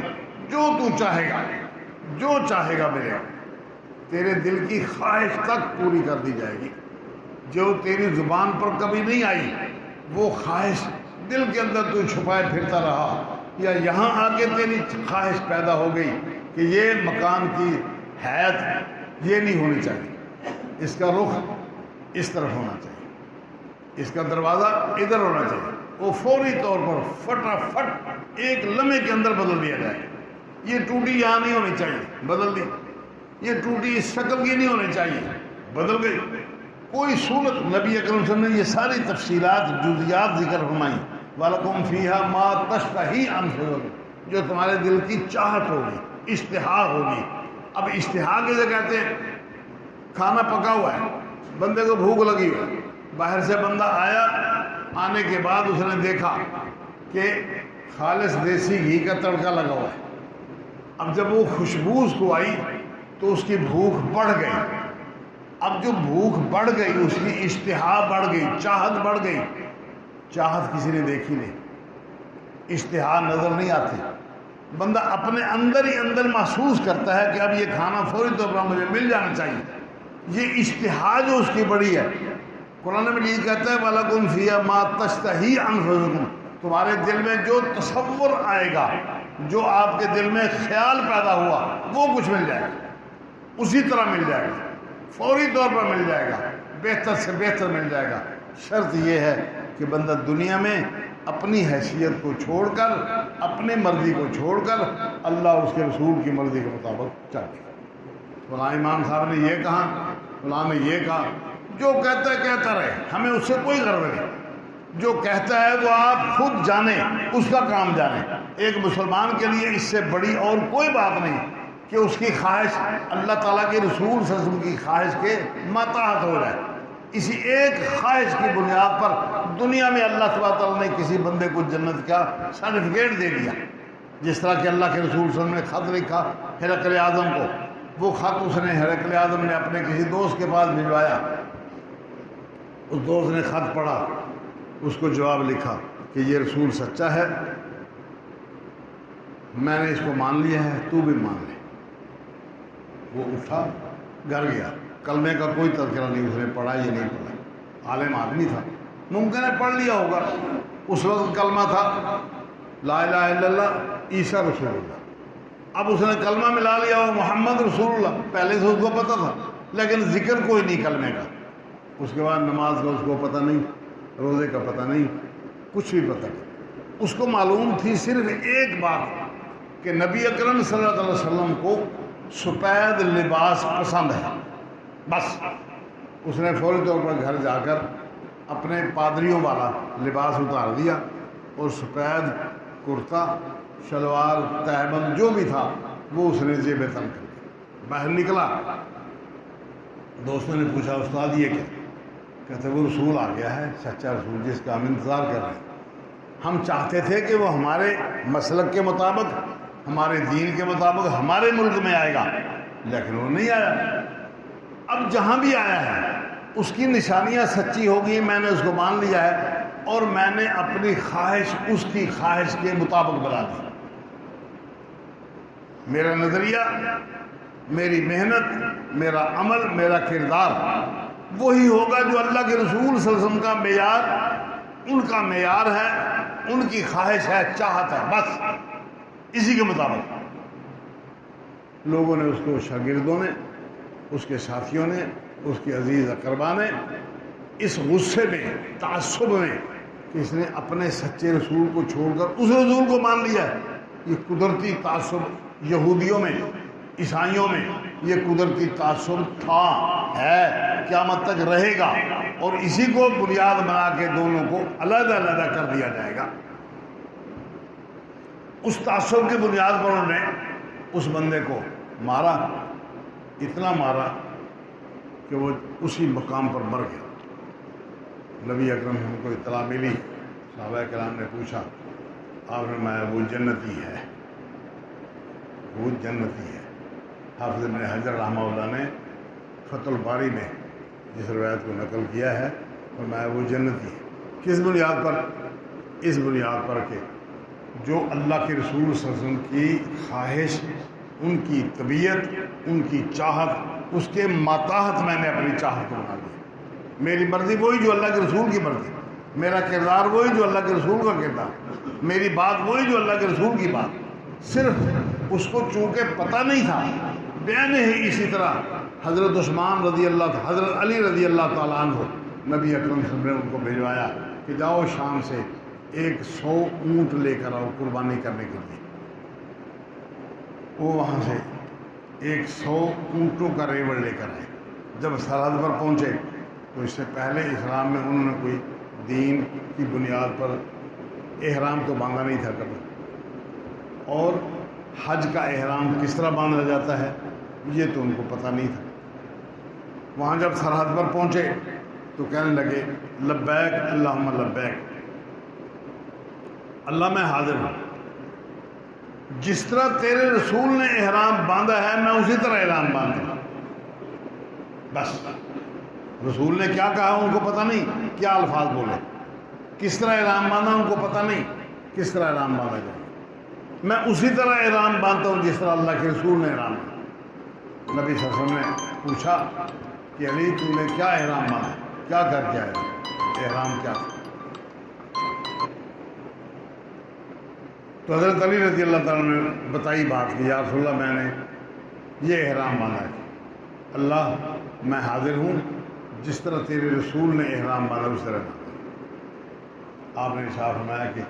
جو تو چاہے گا، جو چاہے گا میرے، تیرے دل کی خواہش تک پوری کر دی جائے گی۔ جو تیری زبان پر کبھی نہیں آئی وہ خواہش دل کے اندر تو چھپائے پھرتا رہا، یا یہاں آ کے تیری خواہش پیدا ہو گئی کہ یہ مکان کی حیت یہ نہیں ہونی چاہیے، اس کا رخ اس طرف ہونا چاہیے، اس کا دروازہ ادھر ہونا چاہیے، وہ فوری طور پر فٹافٹ ایک لمحے کے اندر بدل دیا جائے۔ یہ ٹوٹی یہاں نہیں ہونی چاہیے، بدل دی۔ یہ ٹوٹی اس شکل کی نہیں ہونی چاہیے، بدل گئی۔ کوئی صورت نبی اکرم صلی اللہ علیہ وسلم نے یہ ساری تفصیلات جزیات ذکر فرمائیں۔ وَلَكُمْ فِيهَا مَا تَشْتَهِي أَنفُسُكُمْ، جو تمہارے دل کی چاہت ہوگی، اشتہا ہوگی، اب اشتہا کسے کہتے ہیں؟ کھانا پکا ہوا ہے، بندے کو بھوک لگی ہوئی، باہر سے بندہ آیا، آنے کے بعد اس نے دیکھا کہ خالص دیسی گھی کا تڑکا لگا ہوا ہے۔ اب جب وہ خوشبو اس کو آئی تو اس کی بھوک بڑھ گئی۔ اب جو بھوک بڑھ گئی، اس کی اشتہا بڑھ گئی، چاہت بڑھ گئی۔ چاہت کسی نے دیکھی نہیں، اشتہا نظر نہیں آتی، بندہ اپنے اندر ہی اندر محسوس کرتا ہے کہ اب یہ کھانا فوری طور پر مجھے مل جانا چاہیے۔ یہ اشتہا جو اس کی بڑی ہے، قرآن مجید کہتا ہے وَلَكُمْ فِيهَا مَا تَشْتَهِي أَنفُسُكُمْ، تمہارے دل میں جو تصور آئے گا، جو آپ کے دل میں خیال پیدا ہوا، وہ کچھ مل جائے گا، اسی طرح مل جائے گا، فوری طور پر مل جائے گا، بہتر سے بہتر مل جائے گا۔ شرط یہ ہے کہ بندہ دنیا میں اپنی حیثیت کو چھوڑ کر، اپنی مرضی کو چھوڑ کر اللہ اس کے رسول کی مرضی کے مطابق چلے۔ فلاں امام صاحب نے یہ کہا، فلاں نے یہ کہا، جو کہتا ہے کہتا رہے، ہمیں اس سے کوئی غرض نہیں۔ جو کہتا ہے وہ آپ خود جانیں، اس کا کام جانیں۔ ایک مسلمان کے لیے اس سے بڑی اور کوئی بات نہیں کہ اس کی خواہش اللہ تعالیٰ کے رسول صلی اللہ علیہ وسلم کی خواہش کے ماتحت ہو جائے۔ اسی ایک خواہش کی بنیاد پر دنیا میں اللہ تبارک تعالیٰ نے کسی بندے کو جنت کا سرٹیفکیٹ دے دیا۔ جس طرح کہ اللہ کے رسول صلی اللہ علیہ وسلم نے خط لکھا ہرقل اعظم کو، وہ خط اس نے ہرقل اعظم نے اپنے کسی دوست کے پاس بھجوایا، اس دوست نے خط پڑھا، اس کو جواب لکھا کہ یہ رسول سچا ہے، میں نے اس کو مان لیا ہے، تو بھی مان لے۔ وہ اٹھا گھر گیا، کلمے کا کوئی تذکرہ نہیں اس نے پڑھا، یہ نہیں پڑھا، عالم آدمی تھا، ممکن ہے پڑھ لیا ہوگا، اس وقت کلمہ تھا لا الہ الا اللہ عیسیٰ رسول اللہ۔ اب اس نے کلمہ ملا لیا ہو محمد رسول اللہ، پہلے سے اس کو پتہ تھا، لیکن ذکر کوئی نہیں کلمے کا۔ اس کے بعد نماز کا اس کو پتہ نہیں، روزے کا پتہ نہیں، کچھ بھی پتہ نہیں۔ اس کو معلوم تھی صرف ایک بات کہ نبی اکرم صلی اللہ علیہ وسلم کو سفید لباس پسند ہے، بس۔ اس نے فوری طور پر گھر جا کر اپنے پادریوں والا لباس اتار دیا اور سفید کرتا شلوار تہبند جو بھی تھا وہ اس نے جیب تن کر دیا۔ باہر نکلا، دوستوں نے پوچھا استاد یہ کیا؟ کہتے وہ رسول آ گیا ہے، سچا رسول جس کا ہم انتظار کر رہے ہیں۔ ہم چاہتے تھے کہ وہ ہمارے مسلک کے مطابق، ہمارے دین کے مطابق ہمارے ملک میں آئے گا، لیکن وہ نہیں آیا۔ اب جہاں بھی آیا ہے اس کی نشانیاں سچی ہوگی، میں نے اس کو مان لیا ہے اور میں نے اپنی خواہش اس کی خواہش کے مطابق بنا دی۔ میرا نظریہ، میری محنت، میرا عمل، میرا کردار وہی ہوگا جو اللہ کے رسول صلی اللہ علیہ وسلم کا معیار، ان کا معیار ہے، ان کی خواہش ہے، چاہت ہے، بس اسی کے مطابق۔ لوگوں نے اس کو، شاگردوں نے، اس کے ساتھیوں نے، اس کے عزیز اقربا نے اس غصے میں، تعصب میں کہ اس نے اپنے سچے رسول کو چھوڑ کر اس رسول کو مان لیا ہے، یہ قدرتی تعصب یہودیوں میں، عیسائیوں میں یہ قدرتی تعصب تھا، ہے، قیامت تک رہے گا، اور اسی کو بنیاد بنا کے دونوں کو علیحدہ علیحدہ کر دیا جائے گا۔ اس تعصب کی بنیاد پر انہوں نے اس بندے کو مارا، اتنا مارا کہ وہ اسی مقام پر مر گیا۔ نبی اکرم ہم کو اطلاع ملی، صحابہ کرام نے پوچھا، آپ نے فرمایا وہ جنتی ہے، وہ جنتی ہے۔ حافظ ابن حجر رحمہ اللہ نے فتح الباری میں جس روایت کو نقل کیا ہے، فرمایا وہ جنتی ہے۔ کس بنیاد پر؟ اس بنیاد پر کہ جو اللہ کے رسول صلی اللہ علیہ وسلم کی خواہش، ان کی طبیعت، ان کی چاہت، اس کے ماتحت میں نے اپنی چاہت کو بنا لیا۔ میری مرضی وہی جو اللہ کے رسول کی مرضی، میرا کردار وہی جو اللہ کے رسول کا کردار، میری بات وہی جو اللہ کے رسول کی بات۔ صرف اس کو چونکہ پتہ نہیں تھا، بیان ہی اسی طرح حضرت عثمان رضی اللہ، حضرت علی رضی اللہ تعالیٰ عنہ، نبی اکرم صلی اللہ علیہ وسلم نے ان کو بھیجوایا کہ جاؤ شام سے 100 اونٹ لے کر آؤ قربانی کرنے کے لیے۔ وہ وہاں سے 100 اونٹوں کا ریوڑ لے کر آئے۔ جب سرحد پر پہنچے تو اس سے پہلے اسلام میں انہوں نے کوئی دین کی بنیاد پر احرام تو باندھا نہیں تھا کبھی، اور حج کا احرام کس طرح باندھا جاتا ہے یہ تو ان کو پتہ نہیں تھا۔ وہاں جب سرحد پر پہنچے تو کہنے لگے لبیک اللہم لبیک، اللہ میں حاضر ہوں، جس طرح تیرے رسول نے احرام باندھا ہے میں اسی طرح احرام باندھتا ہوں۔ بس رسول نے کیا کہا ان کو پتہ نہیں، کیا الفاظ بولے، کس طرح احرام باندھا ان کو پتہ نہیں، کس طرح احرام باندھا جائے، میں اسی طرح احرام باندھتا ہوں جس طرح اللہ کے رسول نے احرام باندھا۔ نبی صلی اللہ علیہ وسلم نے پوچھا کہ علی تو نے کیا احرام باندھا، کیا کر کے آیا، احرام کیا تھا؟ تو حضرت علی رضی اللہ تعالیٰ نے بتائی بات کہ یا رسول اللہ میں نے یہ احرام باندھا ہے، اللہ میں حاضر ہوں، جس طرح تیرے رسول نے احرام باندھا اس طرح باندھا۔ آپ نے ارشاد فرمایا کہ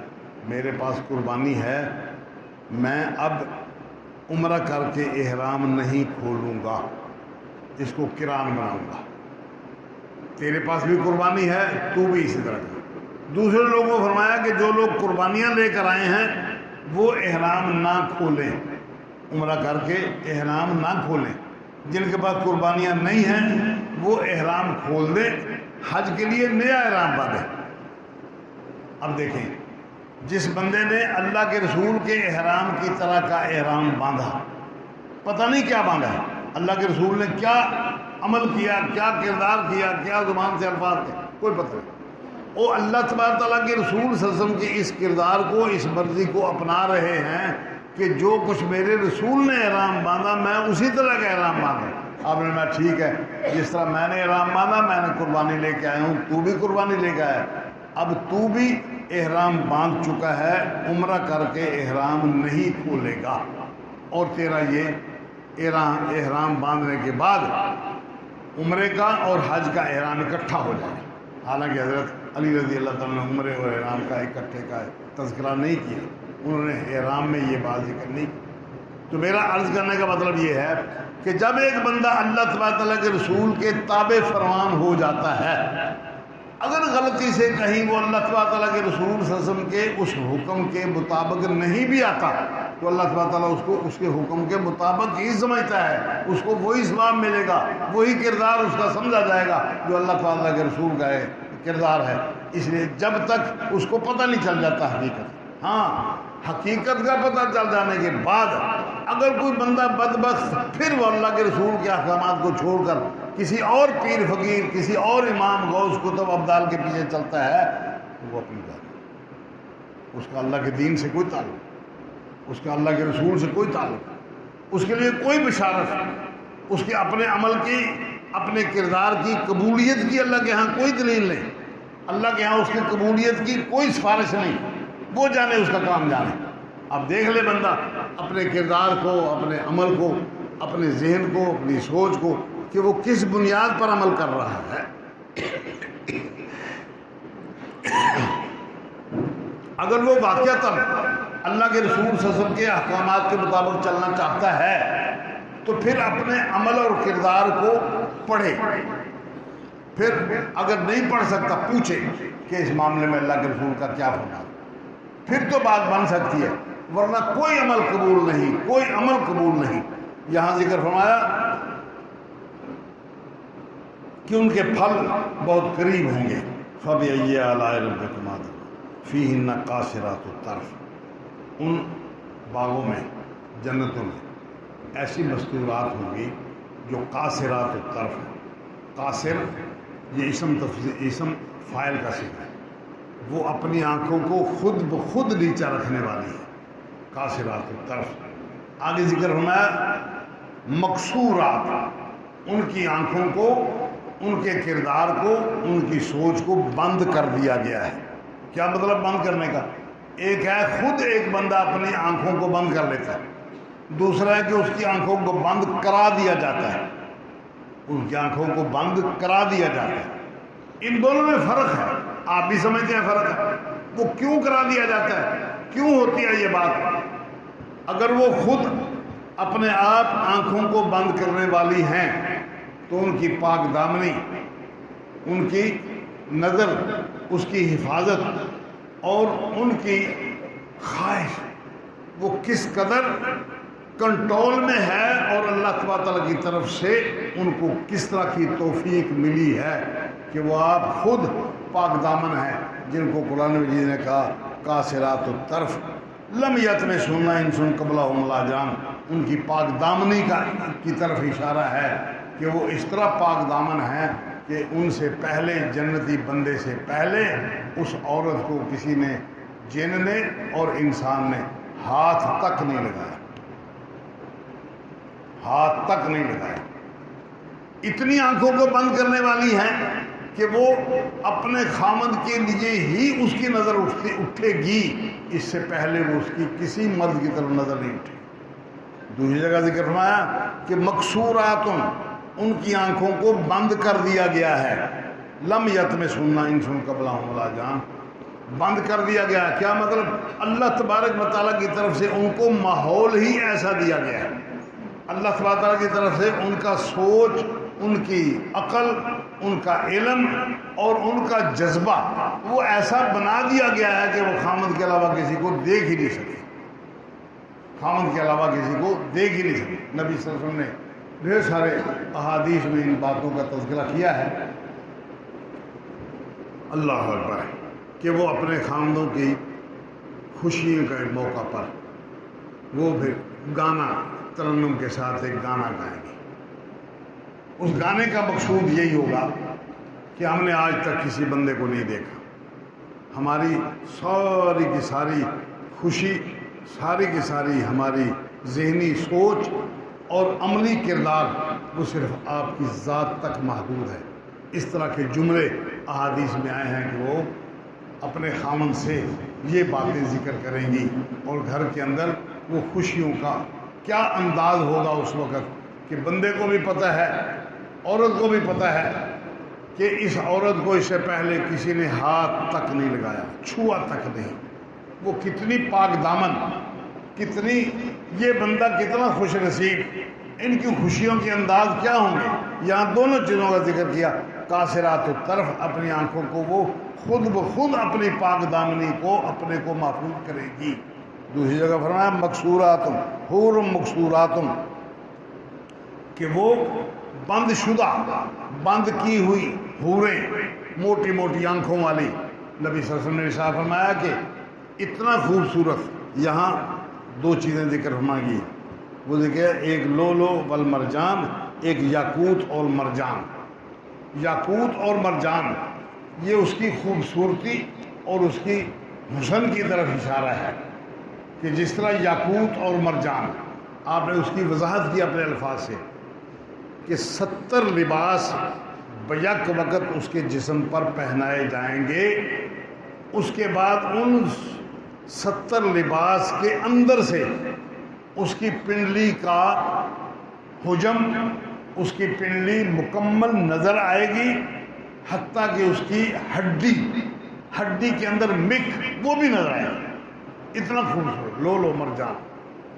میرے پاس قربانی ہے، میں اب عمرہ کر کے احرام نہیں کھولوں گا، اس کو قران بناؤں گا۔ تیرے پاس بھی قربانی ہے، تو بھی اسی طرح کر۔ دوسرے لوگوں کو فرمایا کہ جو لوگ قربانیاں لے کر آئے ہیں وہ احرام نہ کھولیں، عمرہ کر کے احرام نہ کھولیں، جن کے پاس قربانیاں نہیں ہیں وہ احرام کھول دیں، حج کے لیے نیا احرام باندھیں۔ اب دیکھیں جس بندے نے اللہ کے رسول کے احرام کی طرح کا احرام باندھا، پتہ نہیں کیا باندھا ہے، اللہ کے رسول نے کیا عمل کیا، کیا کردار کیا، کیا زبان سے الفاظ تھے، کوئی پتہ نہیں۔ وہ اللہ تبارک تعالیٰ کے رسول صلی اللہ علیہ وسلم کے اس کردار کو، اس مرضی کو اپنا رہے ہیں کہ جو کچھ میرے رسول نے احرام باندھا میں اسی طرح کا احرام باندھا۔ آپ نے کہا ٹھیک ہے، جس طرح میں نے احرام باندھا میں نے قربانی لے کے آیا ہوں، تو بھی قربانی لے کے آیا، اب تو بھی احرام باندھ چکا ہے، عمرہ کر کے احرام نہیں کھولے گا، اور تیرا یہ احرام باندھنے کے بعد عمرے کا اور حج کا احرام اکٹھا ہو جائے۔ حالانکہ حضرت علی رضی اللہ تعالیٰ نے عمرے اور احرام کا اکٹھے کا تذکرہ نہیں کیا، انہوں نے احرام میں یہ بات ذکر نہیں کی۔ تو میرا عرض کرنے کا مطلب یہ ہے کہ جب ایک بندہ اللہ تبارک تعالیٰ کے رسول کے تابع فرمان ہو جاتا ہے، اگر غلطی سے کہیں وہ اللہ تبارک تعالیٰ کے رسول صلی اللہ علیہ وسلم کے اس حکم کے مطابق نہیں بھی آتا تو اللہ تبارک تعالیٰ اس کو اس کے حکم کے مطابق ہی سمجھتا ہے، اس کو وہی ثواب ملے گا، وہی کردار اس کا سمجھا جائے گا جو اللہ تعالیٰ کے رسول کا کردار ہے۔ اس لیے جب تک اس کو پتہ نہیں چل جاتا حقیقت، ہاں حقیقت کا پتہ چل جانے کے بعد اگر کوئی بندہ بدبخت پھر وہ اللہ کے رسول کے احکامات کو چھوڑ کر کسی اور پیر فقیر، کسی اور امام غوث کتب ابدال کے پیچھے چلتا ہے تو وہ اپنی بات ہے، اس کا اللہ کے دین سے کوئی تعلق، اس کا اللہ کے رسول سے کوئی تعلق، اس کے لیے کوئی بشارت، اس کے اپنے عمل کی، اپنے کردار کی قبولیت کی اللہ کے ہاں کوئی دلیل نہیں، اللہ کے ہاں اس کی قبولیت کی کوئی سفارش نہیں، وہ جانے اس کا کام جانے۔ اب دیکھ لے بندہ اپنے کردار کو، اپنے عمل کو، اپنے ذہن کو، اپنی سوچ کو کہ وہ کس بنیاد پر عمل کر رہا ہے۔ اگر وہ واقعتاً اللہ کے رسول صلی اللہ علیہ وسلم کے احکامات کے مطابق چلنا چاہتا ہے تو پھر اپنے عمل اور کردار کو پڑھے، پھر اگر نہیں پڑھ سکتا پوچھے کہ اس معاملے میں اللہ کے رسول کا کیا فرمان، پھر تو بات بن سکتی ہے، ورنہ کوئی عمل قبول نہیں، کوئی عمل قبول نہیں۔ یہاں ذکر فرمایا کہ ان کے پھل بہت قریب ہوں گے، فَبِأَيِّ آلَاءِ رَبِّكُمَا فِيهِنَّ قَاصِرَاتُ الطَّرْفِ، ان باغوں میں، جنتوں میں ایسی مستورات ہوں گی جو قاصرات الطرف ہے۔ قاصر یہ اسم فاعل کا صیغہ ہے، وہ اپنی آنکھوں کو خود بخود نیچا رکھنے والی ہے، قاصرات الطرف۔ آگے ذکر فرمایا مقصورات، ان کی آنکھوں کو، ان کے کردار کو، ان کی سوچ کو بند کر دیا گیا ہے۔ کیا مطلب بند کرنے کا؟ ایک ہے خود ایک بندہ اپنی آنکھوں کو بند کر لیتا ہے، دوسرا ہے کہ اس کی آنکھوں کو بند کرا دیا جاتا ہے، ان کی آنکھوں کو بند کرا دیا جاتا ہے۔ ان دونوں میں فرق ہے، آپ بھی سمجھتے ہیں فرق ہے۔ وہ کیوں کرا دیا جاتا ہے، کیوں ہوتی ہے یہ بات؟ اگر وہ خود اپنے آپ آنکھوں کو بند کرنے والی ہیں تو ان کی پاک دامنی، ان کی نظر، اس کی حفاظت اور ان کی خواہش وہ کس قدر کنٹرول میں ہے، اور اللہ تبارک تعالیٰ کی طرف سے ان کو کس طرح کی توفیق ملی ہے کہ وہ آپ خود پاک دامن ہیں، جن کو قرآن مجید نے کہا قاصرات الطرف لم یطمثہن انس قبلہم ولا جان، ان کی پاک دامنی کی طرف اشارہ ہے کہ وہ اس طرح پاک دامن ہیں کہ ان سے پہلے جنتی بندے سے پہلے اس عورت کو کسی نے، جن نے اور انسان نے ہاتھ تک نہیں لگایا، ہاتھ تک نہیں لگایا۔ اتنی آنکھوں کو بند کرنے والی ہیں کہ وہ اپنے خامد کے لیے ہی اس کی نظر اٹھے گی، اس سے پہلے وہ اس کی کسی مرد کی طرف نظر نہیں اٹھے۔ دوسری جگہ ذکر فرمایا کہ مکسورات، ان کی آنکھوں کو بند کر دیا گیا ہے، لم یطمثہن انس قبلہم ولا جان، بند کر دیا گیا ہے۔ کیا مطلب؟ اللہ تبارک و تعالیٰ کی طرف سے ان کو ماحول ہی ایسا دیا گیا ہے، اللہ تبارک و تعالیٰ کی طرف سے ان کا سوچ، ان کی عقل، ان کا علم اور ان کا جذبہ وہ ایسا بنا دیا گیا ہے کہ وہ خامد کے علاوہ کسی کو دیکھ ہی نہیں سکے، خامد کے علاوہ کسی کو دیکھ ہی نہیں سکے۔ نبی صلی اللہ علیہ وسلم نے ڈھیر سارے احادیث میں ان باتوں کا تذکرہ کیا ہے، اللہ اکبر، کہ وہ اپنے خامدوں کی خوشیوں کے موقع پر وہ پھر گانا ترنم کے ساتھ ایک گانا گائیں گے۔ اس گانے کا مقصود یہی ہوگا کہ ہم نے آج تک کسی بندے کو نہیں دیکھا، ہماری ساری کی ساری خوشی، ساری کی ساری ہماری ذہنی سوچ اور عملی کردار وہ صرف آپ کی ذات تک محدود ہے۔ اس طرح کے جملے احادیث میں آئے ہیں کہ وہ اپنے خامن سے یہ باتیں ذکر کریں گی، اور گھر کے اندر وہ خوشیوں کا کیا انداز ہوگا اس وقت کہ بندے کو بھی پتہ ہے، عورت کو بھی پتہ ہے کہ اس عورت کو اس سے پہلے کسی نے ہاتھ تک نہیں لگایا، چھوا تک نہیں۔ وہ کتنی پاک دامن، کتنی، یہ بندہ کتنا خوش نصیب، ان کی خوشیوں کے انداز کیا ہوں گے۔ یہاں دونوں چیزوں کا ذکر کیا، قاصرات الطرف، اپنی آنکھوں کو وہ خود بخود اپنی پاک دامنی کو اپنے کو محفوظ کرے گی۔ دوسری جگہ فرمایا مکسورات، حور مکسورات، کہ وہ بند شدہ، بند کی ہوئی حوریں، موٹی موٹی آنکھوں والی۔ نبی صلی اللہ علیہ وسلم نے ارشاد فرمایا کہ اتنا خوبصورت، یہاں دو چیزیں ذکر فرمائی گئی، وہ ذکر ایک لولو والمرجان، ایک یاقوت اور مرجان۔ یاقوت اور مرجان یہ اس کی خوبصورتی اور اس کی حسن کی طرف اشارہ ہے کہ جس طرح یاقوت اور مرجان، آپ نے اس کی وضاحت کی اپنے الفاظ سے کہ 70 لباس بیک وقت اس کے جسم پر پہنائے جائیں گے، اس کے بعد ان 70 لباس کے اندر سے اس کی پنڈلی کا حجم، اس کی پنڈلی مکمل نظر آئے گی، حتیٰ کہ اس کی ہڈی کے اندر مک وہ بھی نظر آئے گی۔ اتنا خوبصورت لولو مرجان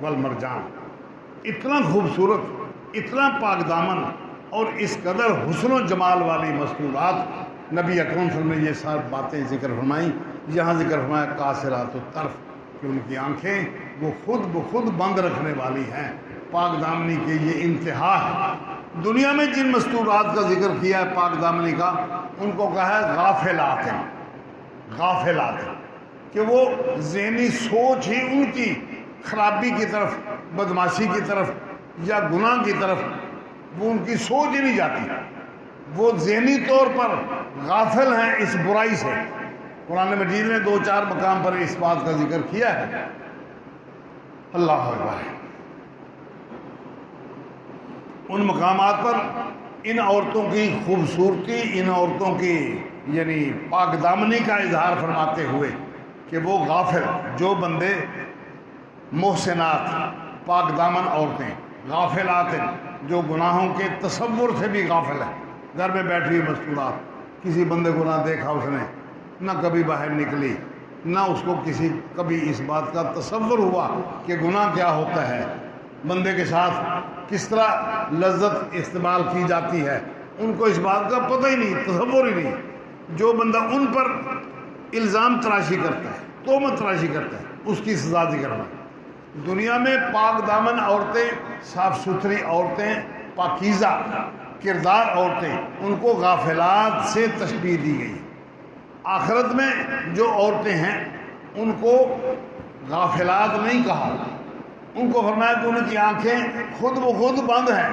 والمرجان، اتنا خوبصورت، اتنا پاک دامن اور اس قدر حسن و جمال والی مستورات نبی اکرم صلی اللہ علیہ وسلم نے یہ ساری باتیں ذکر فرمائیں۔ یہاں ذکر فرمایا قاصرات الطرف، کہ ان کی آنکھیں وہ خود بخود بند رکھنے والی ہیں۔ پاک دامنی کی یہ انتہا ہے۔ دنیا میں جن مستورات کا ذکر کیا ہے پاک دامنی کا، ان کو کہا ہے غافلات ہیں، غافلات ہیں، کہ وہ ذہنی سوچ ہی ان کی خرابی کی طرف، بدماشی کی طرف یا گناہ کی طرف وہ ان کی سوچ ہی نہیں جاتی، وہ ذہنی طور پر غافل ہیں اس برائی سے۔ قرآن مجید نے 2-4 مقام پر اس بات کا ذکر کیا ہے۔ اللہ اکبر۔ ان مقامات پر ان عورتوں کی خوبصورتی، ان عورتوں کی یعنی پاک دامنی کا اظہار فرماتے ہوئے کہ وہ غافل، جو بندے محسنات، پاک دامن عورتیں، غافلات ہیں، جو گناہوں کے تصور سے بھی غافل ہیں، گھر میں بیٹھی ہوئی مستورات، کسی بندے کو نہ دیکھا اس نے، نہ کبھی باہر نکلی، نہ اس کو کبھی اس بات کا تصور ہوا کہ گناہ کیا ہوتا ہے، بندے کے ساتھ کس طرح لذت استعمال کی جاتی ہے، ان کو اس بات کا پتہ ہی نہیں، تصور ہی نہیں۔ جو بندہ ان پر الزام تراشی کرتا ہے، تہمت تراشی کرتا ہے، اس کی سزا ذکر ہے۔ دنیا میں پاک دامن عورتیں، صاف ستھری عورتیں، پاکیزہ کردار عورتیں، ان کو غافلات سے تشبیہ دی گئی۔ آخرت میں جو عورتیں ہیں ان کو غافلات نہیں کہا، ان کو فرمایا کہ ان کی آنکھیں خود بخود بند ہیں،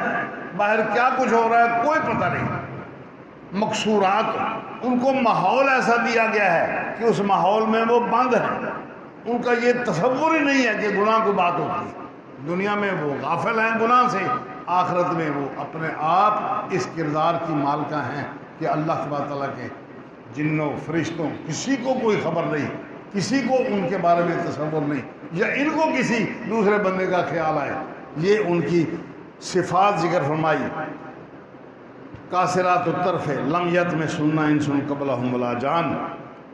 باہر کیا کچھ ہو رہا ہے کوئی پتہ نہیں۔ مقصورات، ان کو ماحول ایسا دیا گیا ہے کہ اس ماحول میں وہ بند ہیں، ان کا یہ تصور ہی نہیں ہے کہ گناہ کو بات ہوتی ہے۔ دنیا میں وہ غافل ہیں گناہ سے، آخرت میں وہ اپنے آپ اس کردار کی مالکہ ہیں کہ اللہ تبارک تعالیٰ کے جنوں فرشتوں کسی کو کوئی خبر نہیں، کسی کو ان کے بارے میں تصور نہیں، یا ان کو کسی دوسرے بندے کا خیال آئے۔ یہ ان کی صفات ذکر فرمائی۔ قاصرات الطرف لم یطمثہن انس قبلہم ولا جان،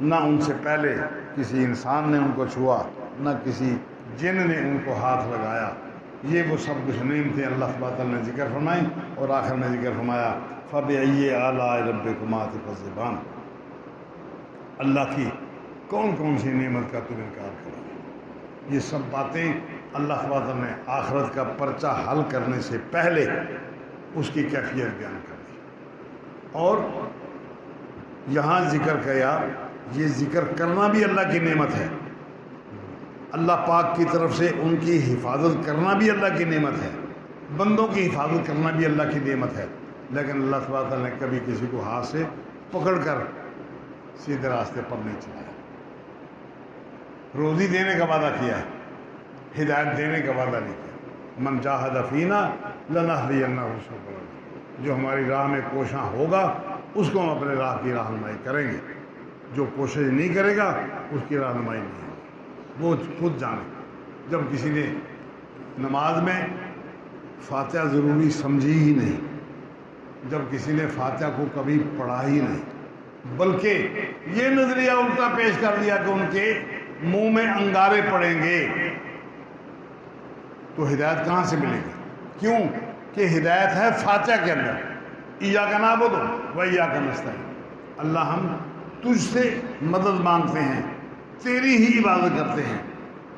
نہ ان سے پہلے کسی انسان نے ان کو چھوا، نہ کسی جن نے ان کو ہاتھ لگایا۔ یہ وہ سب کچھ نعمتیں اللہ تبارک تعالیٰ نے ذکر فرمائی، اور آخر میں ذکر فرمایا فَبِأَيِّ آلَاءِ رَبِّكُمَا تُكَذِّبَانِ، اللہ کی کون کون سی نعمت کا تم انکار کرو۔ یہ سب باتیں اللہ تبارک تعالیٰ نے آخرت کا پرچہ حل کرنے سے پہلے اس کی کیفیت بیان کر دی، اور یہاں ذکر کیا، یہ ذکر کرنا بھی اللہ کی نعمت ہے، اللہ پاک کی طرف سے ان کی حفاظت کرنا بھی اللہ کی نعمت ہے، بندوں کی حفاظت کرنا بھی اللہ کی نعمت ہے، لیکن اللہ تبارک تعالیٰ نے کبھی کسی کو ہاتھ سے پکڑ کر سیدھے راستے پر نہیں چلایا۔ روزی دینے کا وعدہ کیا ہے، ہدایت دینے کا وعدہ نہیں کیا۔ من جاہد فینا لنہدینہ سبلنا، جو ہماری راہ میں کوشاں ہوگا اس کو ہم اپنے راہ کی رہنمائی کریں گے، جو کوشش نہیں کرے گا اس کی رہنمائی نہیں ہوگی، وہ خود جانے۔ جب کسی نے نماز میں فاتحہ ضروری سمجھی ہی نہیں، جب کسی نے فاتحہ کو کبھی پڑھا ہی نہیں، بلکہ یہ نظریہ الٹا پیش کر دیا کہ ان کے منہ میں انگارے پڑیں گے، تو ہدایت کہاں سے ملے گی؟ کیوں کہ ہدایت ہے فاتحہ کے اندر، ایاک نعبد و ایاک نستعین، اللہ ہم تجھ سے مدد مانگتے ہیں، تیری ہی عبادت کرتے ہیں۔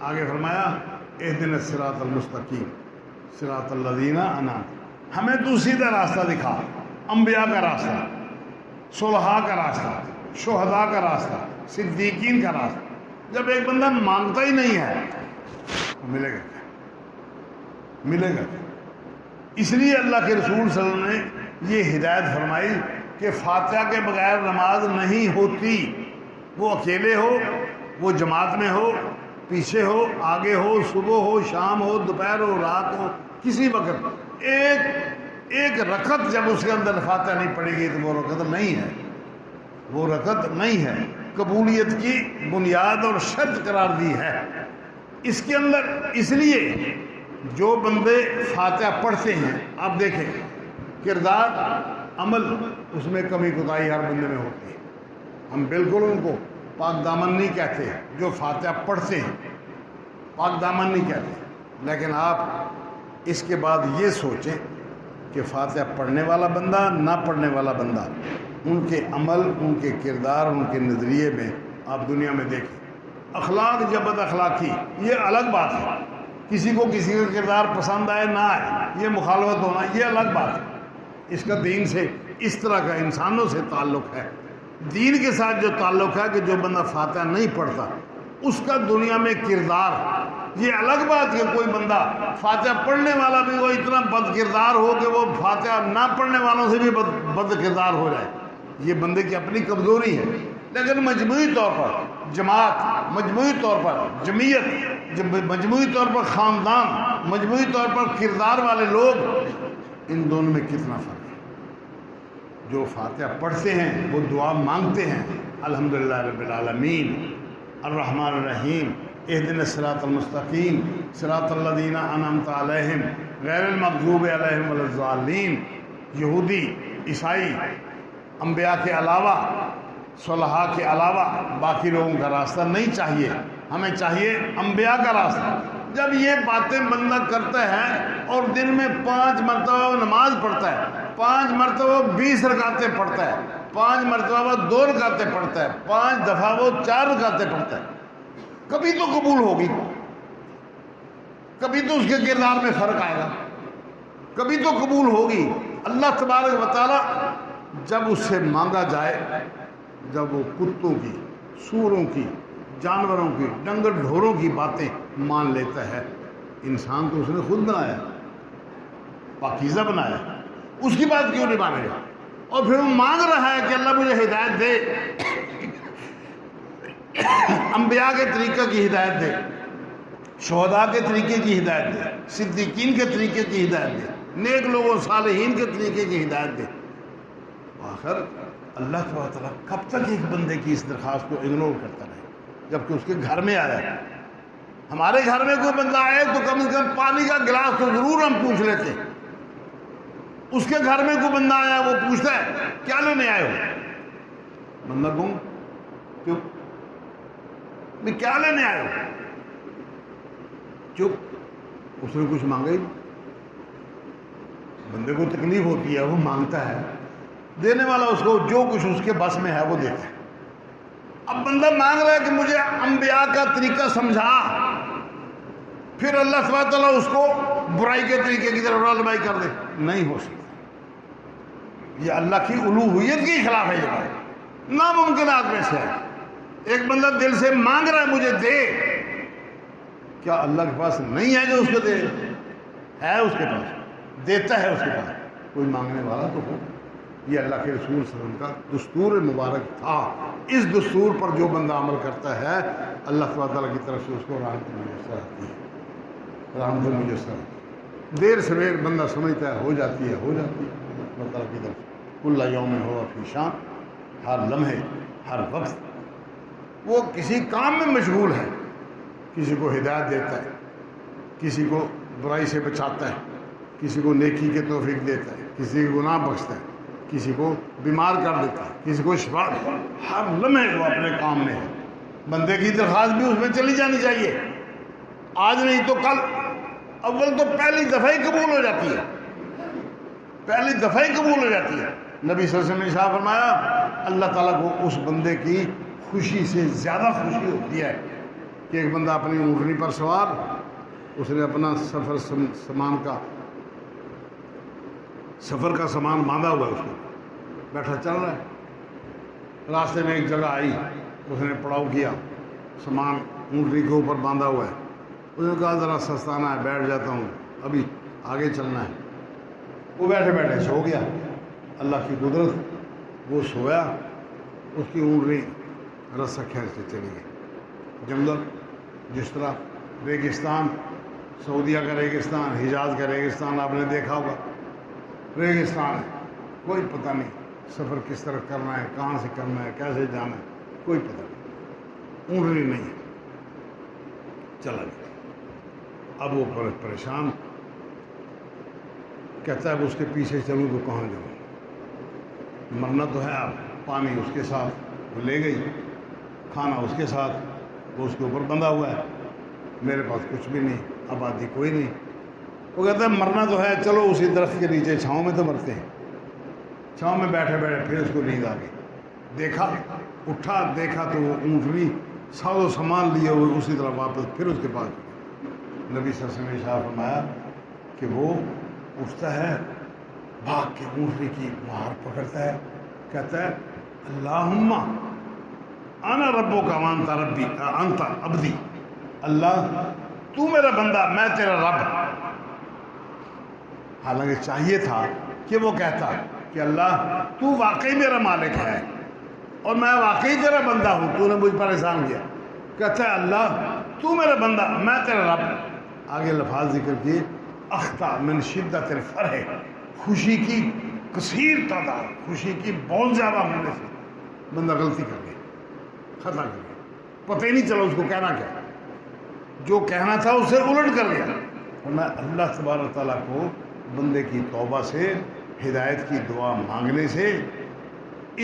آگے فرمایا اہدنا الصراط المستقیم صراط الذین انعمت، ہمیں تو سیدھا راستہ دکھا، انبیاء کا راستہ، صلحاء کا راستہ، شہداء کا راستہ، صدیقین کا راستہ۔ جب ایک بندہ مانگتا ہی نہیں ہے تو ملے گا کیا؟ ملے گا کیا؟ اس لیے اللہ کے رسول صلی اللہ علیہ وسلم نے یہ ہدایت فرمائی کہ فاتحہ کے بغیر نماز نہیں ہوتی، وہ اکیلے ہو، وہ جماعت میں ہو، پیچھے ہو، آگے ہو، صبح ہو، شام ہو، دوپہر ہو، رات ہو، کسی وقت ایک رکعت جب اس کے اندر فاتحہ نہیں پڑے گی تو وہ رکعت نہیں ہے، وہ رکعت نہیں ہے، قبولیت کی بنیاد اور شرط قرار دی ہے اس کے اندر۔ اس لیے جو بندے فاتحہ پڑھتے ہیں، آپ دیکھیں کردار عمل اس میں کمی کوتاہی ہر بندے میں ہوتی ہے، ہم بالکل ان کو پاک دامن نہیں کہتے، جو فاتحہ پڑھتے ہیں پاک دامن نہیں کہتے، لیکن آپ اس کے بعد یہ سوچیں کہ فاتحہ پڑھنے والا بندہ، نہ پڑھنے والا بندہ، ان کے عمل، ان کے کردار، ان کے نظریے میں آپ دنیا میں دیکھیں۔ اخلاق یا بد اخلاقی یہ الگ بات ہے، کسی کو کسی کا کردار پسند آئے نہ آئے، یہ مخالفت ہونا یہ الگ بات ہے، اس کا دین سے اس طرح کا انسانوں سے تعلق ہے۔ دین کے ساتھ جو تعلق ہے کہ جو بندہ فاتحہ نہیں پڑھتا اس کا دنیا میں کردار، یہ الگ بات ہے۔ کوئی بندہ فاتحہ پڑھنے والا بھی وہ اتنا بد کردار ہو کہ وہ فاتحہ نہ پڑھنے والوں سے بھی بد کردار ہو جائے، یہ بندے کی اپنی کمزوری ہے۔ لیکن مجموعی طور پر جماعت، مجموعی طور پر جمعیت، مجموعی طور پر خاندان، مجموعی طور پر کردار والے لوگ، ان دونوں میں کتنا فرق ہے۔ جو فاتحہ پڑھتے ہیں وہ دعا مانگتے ہیں، الحمدللہ رب العالمین الرحمن الرحیم اہدنا الصراط المستقیم صراط الذین انعمت علیہم غیر المغضوب علیہم ولا الضالین۔ یہودی، عیسائی، انبیاء کے علاوہ، صلحاء کے علاوہ باقی لوگوں کا راستہ نہیں چاہیے، ہمیں چاہیے انبیاء کا راستہ۔ جب یہ باتیں بندہ کرتا ہے اور دن میں 5 مرتبہ وہ نماز پڑھتا ہے، 5 مرتبہ 20 رکعتیں پڑھتا ہے، 5 مرتبہ وہ 2 رکعتیں پڑھتا ہے، 5 دفعہ وہ 4 رکعتیں پڑھتا ہے، کبھی تو قبول ہوگی۔ کبھی تو اس کے کردار میں فرق آئے گا، کبھی تو قبول ہوگی۔ اللہ تبارک و تعالیٰ جب اس سے مانگا جائے، جب وہ کتوں کی، سوروں کی، جانوروں کی، ڈنگر ڈھوروں کی باتیں مان لیتا ہے، انسان تو اس نے خود بنایا، پاکیزہ بنایا، اس کی بات کیوں نہیں مانے گا؟ اور پھر وہ مانگ رہا ہے کہ اللہ مجھے ہدایت دے، انبیاء کے طریقہ کی ہدایت دے، شہداء کے طریقے کی ہدایت دے، صدیقین کے طریقے کی ہدایت دے، نیک لوگوں صالحین کے طریقے کی ہدایت دے۔ آخر اللہ تعالیٰ کب تک ایک بندے کی اس درخواست کو اگنور کرتا رہے؟ جبکہ اس کے گھر میں آیا۔ ہمارے گھر میں کوئی بندہ آئے تو کم از کم پانی کا گلاس تو ضرور ہم پوچھ لیتے، اس کے گھر میں کوئی بندہ آیا وہ پوچھتا ہے کیا لینے آئے ہو؟ بندہ گم، کیوں؟ میں کیا لینے آئے ہو؟ چپ، اس نے کچھ مانگا ہی نہیں۔ بندے کو تکلیف ہوتی ہے، وہ مانگتا ہے، دینے والا اس کو جو کچھ اس کے بس میں ہے وہ دیتا ہے۔ اب بندہ مانگ رہا ہے کہ مجھے انبیاء کا طریقہ سمجھا، پھر اللہ سبحانہ تعالیٰ اس کو برائی کے طریقے کی طرف رہنمائی کر دے، نہیں ہو سکتا۔ یہ اللہ کی الوہیت کے خلاف ہے، یہ بات ناممکنات میں سے ہے۔ ایک بندہ دل سے مانگ رہا ہے مجھے دے، کیا اللہ کے پاس نہیں ہے جو اس کو دے؟ ہے اس کے پاس، دیتا ہے اس کے پاس، کوئی مانگنے والا تو ہو۔ یہ اللہ کے رسول صلی اللہ علیہ وسلم کا دستور مبارک تھا۔ اس دستور پر جو بندہ عمل کرتا ہے اللہ سبحانہ تعالیٰ کی طرف سے اس کو رحمت میسر آتی ہے، رحمت میسر آتی ہے۔ دیر سویر بندہ سمجھتا ہے ہو جاتی ہے، ہو جاتی ہے اللہ تعالیٰ کی طرف سے۔ کل یوم ہوا فی شان، ہر لمحے ہر وقت وہ کسی کام میں مشغول ہے، کسی کو ہدایت دیتا ہے، کسی کو برائی سے بچاتا ہے، کسی کو نیکی کے توفیق دیتا ہے، کسی کو گناہ بخشتا ہے، کسی کو بیمار کر دیتا ہے، کسی کو شفا، ہر لمحے وہ اپنے کام میں ہے۔ بندے کی درخواست بھی اس میں چلی جانی چاہیے، آج نہیں تو کل، اول تو پہلی دفعہ ہی قبول ہو جاتی ہے، پہلی دفعہ ہی قبول ہو جاتی ہے۔ نبی صلی اللہ علیہ وسلم نے ارشاد فرمایا اللہ تعالیٰ کو اس بندے کی خوشی سے زیادہ خوشی ہوتی ہے کہ ایک بندہ اپنی اونٹنی پر سوار، اس نے اپنا سفر کا سامان باندھا ہوا ہے، اس کو بیٹھا چل رہا ہے، راستے میں ایک جگہ آئی، اس نے پڑاؤ کیا، سامان اونٹنی کے اوپر باندھا ہوا ہے، اس نے کہا ذرا سستانا ہے، بیٹھ جاتا ہوں، ابھی آگے چلنا ہے۔ وہ بیٹھے بیٹھے سو گیا، اللہ کی قدرت، وہ سویا، اس کی اونٹنی رسہ کھینچ کے چلی گئی۔ جنگل جس طرح ریگستان، سعودیہ کا ریگستان، حجاز کا ریگستان آپ نے دیکھا ہوگا، ریگستان ہے، کوئی پتہ نہیں سفر کس طرح کرنا ہے، کہاں سے کرنا ہے، کیسے جانا ہے، کوئی پتہ نہیں، اونٹنی نہیں ہے، چلا گیا۔ اب وہ پریشان، کہتا ہے اب اس کے پیچھے چلوں تو کہاں جاؤں، مرنا تو ہے، اب پانی اس کے ساتھ وہ لے گئی، کھانا اس کے ساتھ، وہ اس کے اوپر بندھا ہوا ہے، میرے پاس کچھ بھی نہیں، آبادی کوئی نہیں۔ وہ کہتا ہے مرنا تو ہے، چلو اسی درخت کے نیچے چھاؤں میں تو مرتے ہیں۔ چھاؤں میں بیٹھے بیٹھے پھر اس کو نیند آ گئی، دیکھا، اٹھا، دیکھا تو وہ اونٹنی ساز و سامان لیے ہوئے اسی طرح واپس پھر اس کے پاس۔ نبی صلی اللہ علیہ وسلم نے ارشاد فرمایا کہ وہ اٹھتا ہے، بھاگ کے اونٹنی کی مہار پکڑتا ہے، کہتا ہے اللہم انا ربک وانت ربی انت عبدی، اللہ تو میرا بندہ، میں تیرا رب۔ حالانکہ چاہیے تھا کہ وہ کہتا کہ اللہ تو واقعی میرا مالک ہے اور میں واقعی تیرا بندہ ہوں، تو نے مجھ پر احسان کیا۔ کہتا ہے اللہ تو میرا بندہ، میں تیرا رب۔ آگے لفظ ذکر کیے اخطا من شدت الفرح، خوشی کی کثیر تعداد، خوشی کی بہت زیادہ ہونے سے بندہ غلطی کر گیا، خطا کر گیا، پتہ ہی نہیں چلا اس کو کہنا کیا، جو کہنا تھا اس سے الٹ کر گیا۔ اور میں اللہ تبارک تعالیٰ کو بندے کی توبہ سے، ہدایت کی دعا مانگنے سے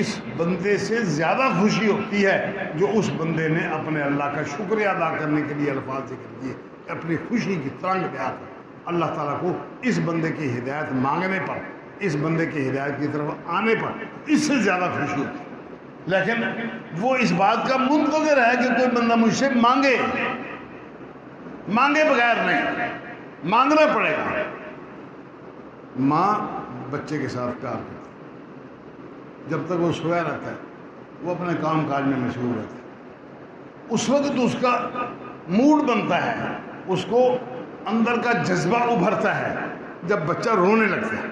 اس بندے سے زیادہ خوشی ہوتی ہے جو اس بندے نے اپنے اللہ کا شکریہ ادا کرنے کے لیے الفاظ ذکر کیے، اپنی خوشی کی ترنگ بیان کر اللہ تعالیٰ کو اس بندے کی ہدایت مانگنے پر، اس بندے کی ہدایت کی طرف آنے پر اس سے زیادہ خوشی ہوتی ہے۔ لیکن وہ اس بات کا منتظر ہے کہ کوئی بندہ مجھ سے مانگے بغیر نہیں۔ مانگنا پڑے گا۔ ماں بچے کے ساتھ پیار کرتی ہے، جب تک وہ سویا رہتا ہے وہ اپنے کام کاج میں مشغول رہتا ہے، اس وقت اس کا موڈ بنتا ہے، اس کو اندر کا جذبہ ابھرتا ہے جب بچہ رونے لگتا ہے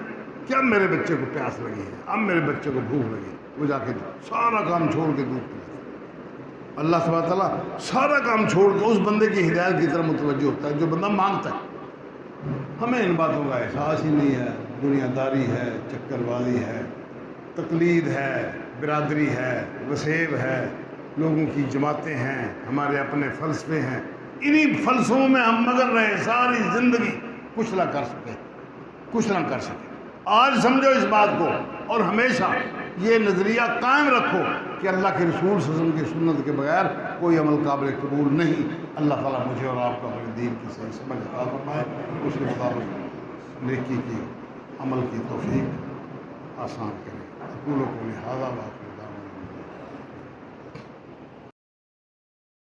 کہ اب میرے بچے کو پیاس لگی ہے، اب میرے بچے کو بھوک لگی، وہ جا کے سارا کام چھوڑ کے دودھ پلاتا ہے۔ اللہ سبحانہ تعالیٰ سارا کام چھوڑ کے اس بندے کی ہدایت کی طرف متوجہ ہوتا ہے جو بندہ مانگتا ہے۔ ہمیں ان باتوں کا احساس ہی نہیں ہے، دنیا داری ہے، چکر بازی ہے، تقلید ہے، برادری ہے، وسیب ہے، لوگوں کی جماعتیں ہیں، ہمارے اپنے فلسفے ہیں، انہی فلسفوں میں ہم مگن رہے ساری زندگی، کچھ نہ کر سکے، کچھ نہ کر سکے۔ آج سمجھو اس بات کو اور ہمیشہ یہ نظریہ قائم رکھو کہ اللہ کے رسول صلی اللہ علیہ وسلم کی سنت کے بغیر کوئی عمل قابل قبول نہیں۔ اللہ تعالیٰ مجھے اور آپ کو اپنے دین کی صحیح سمجھ عطا فرمائے، اس کے مطابق نیکی کی عمل کی توفیق آسان کرے۔ اقول قولی ھذا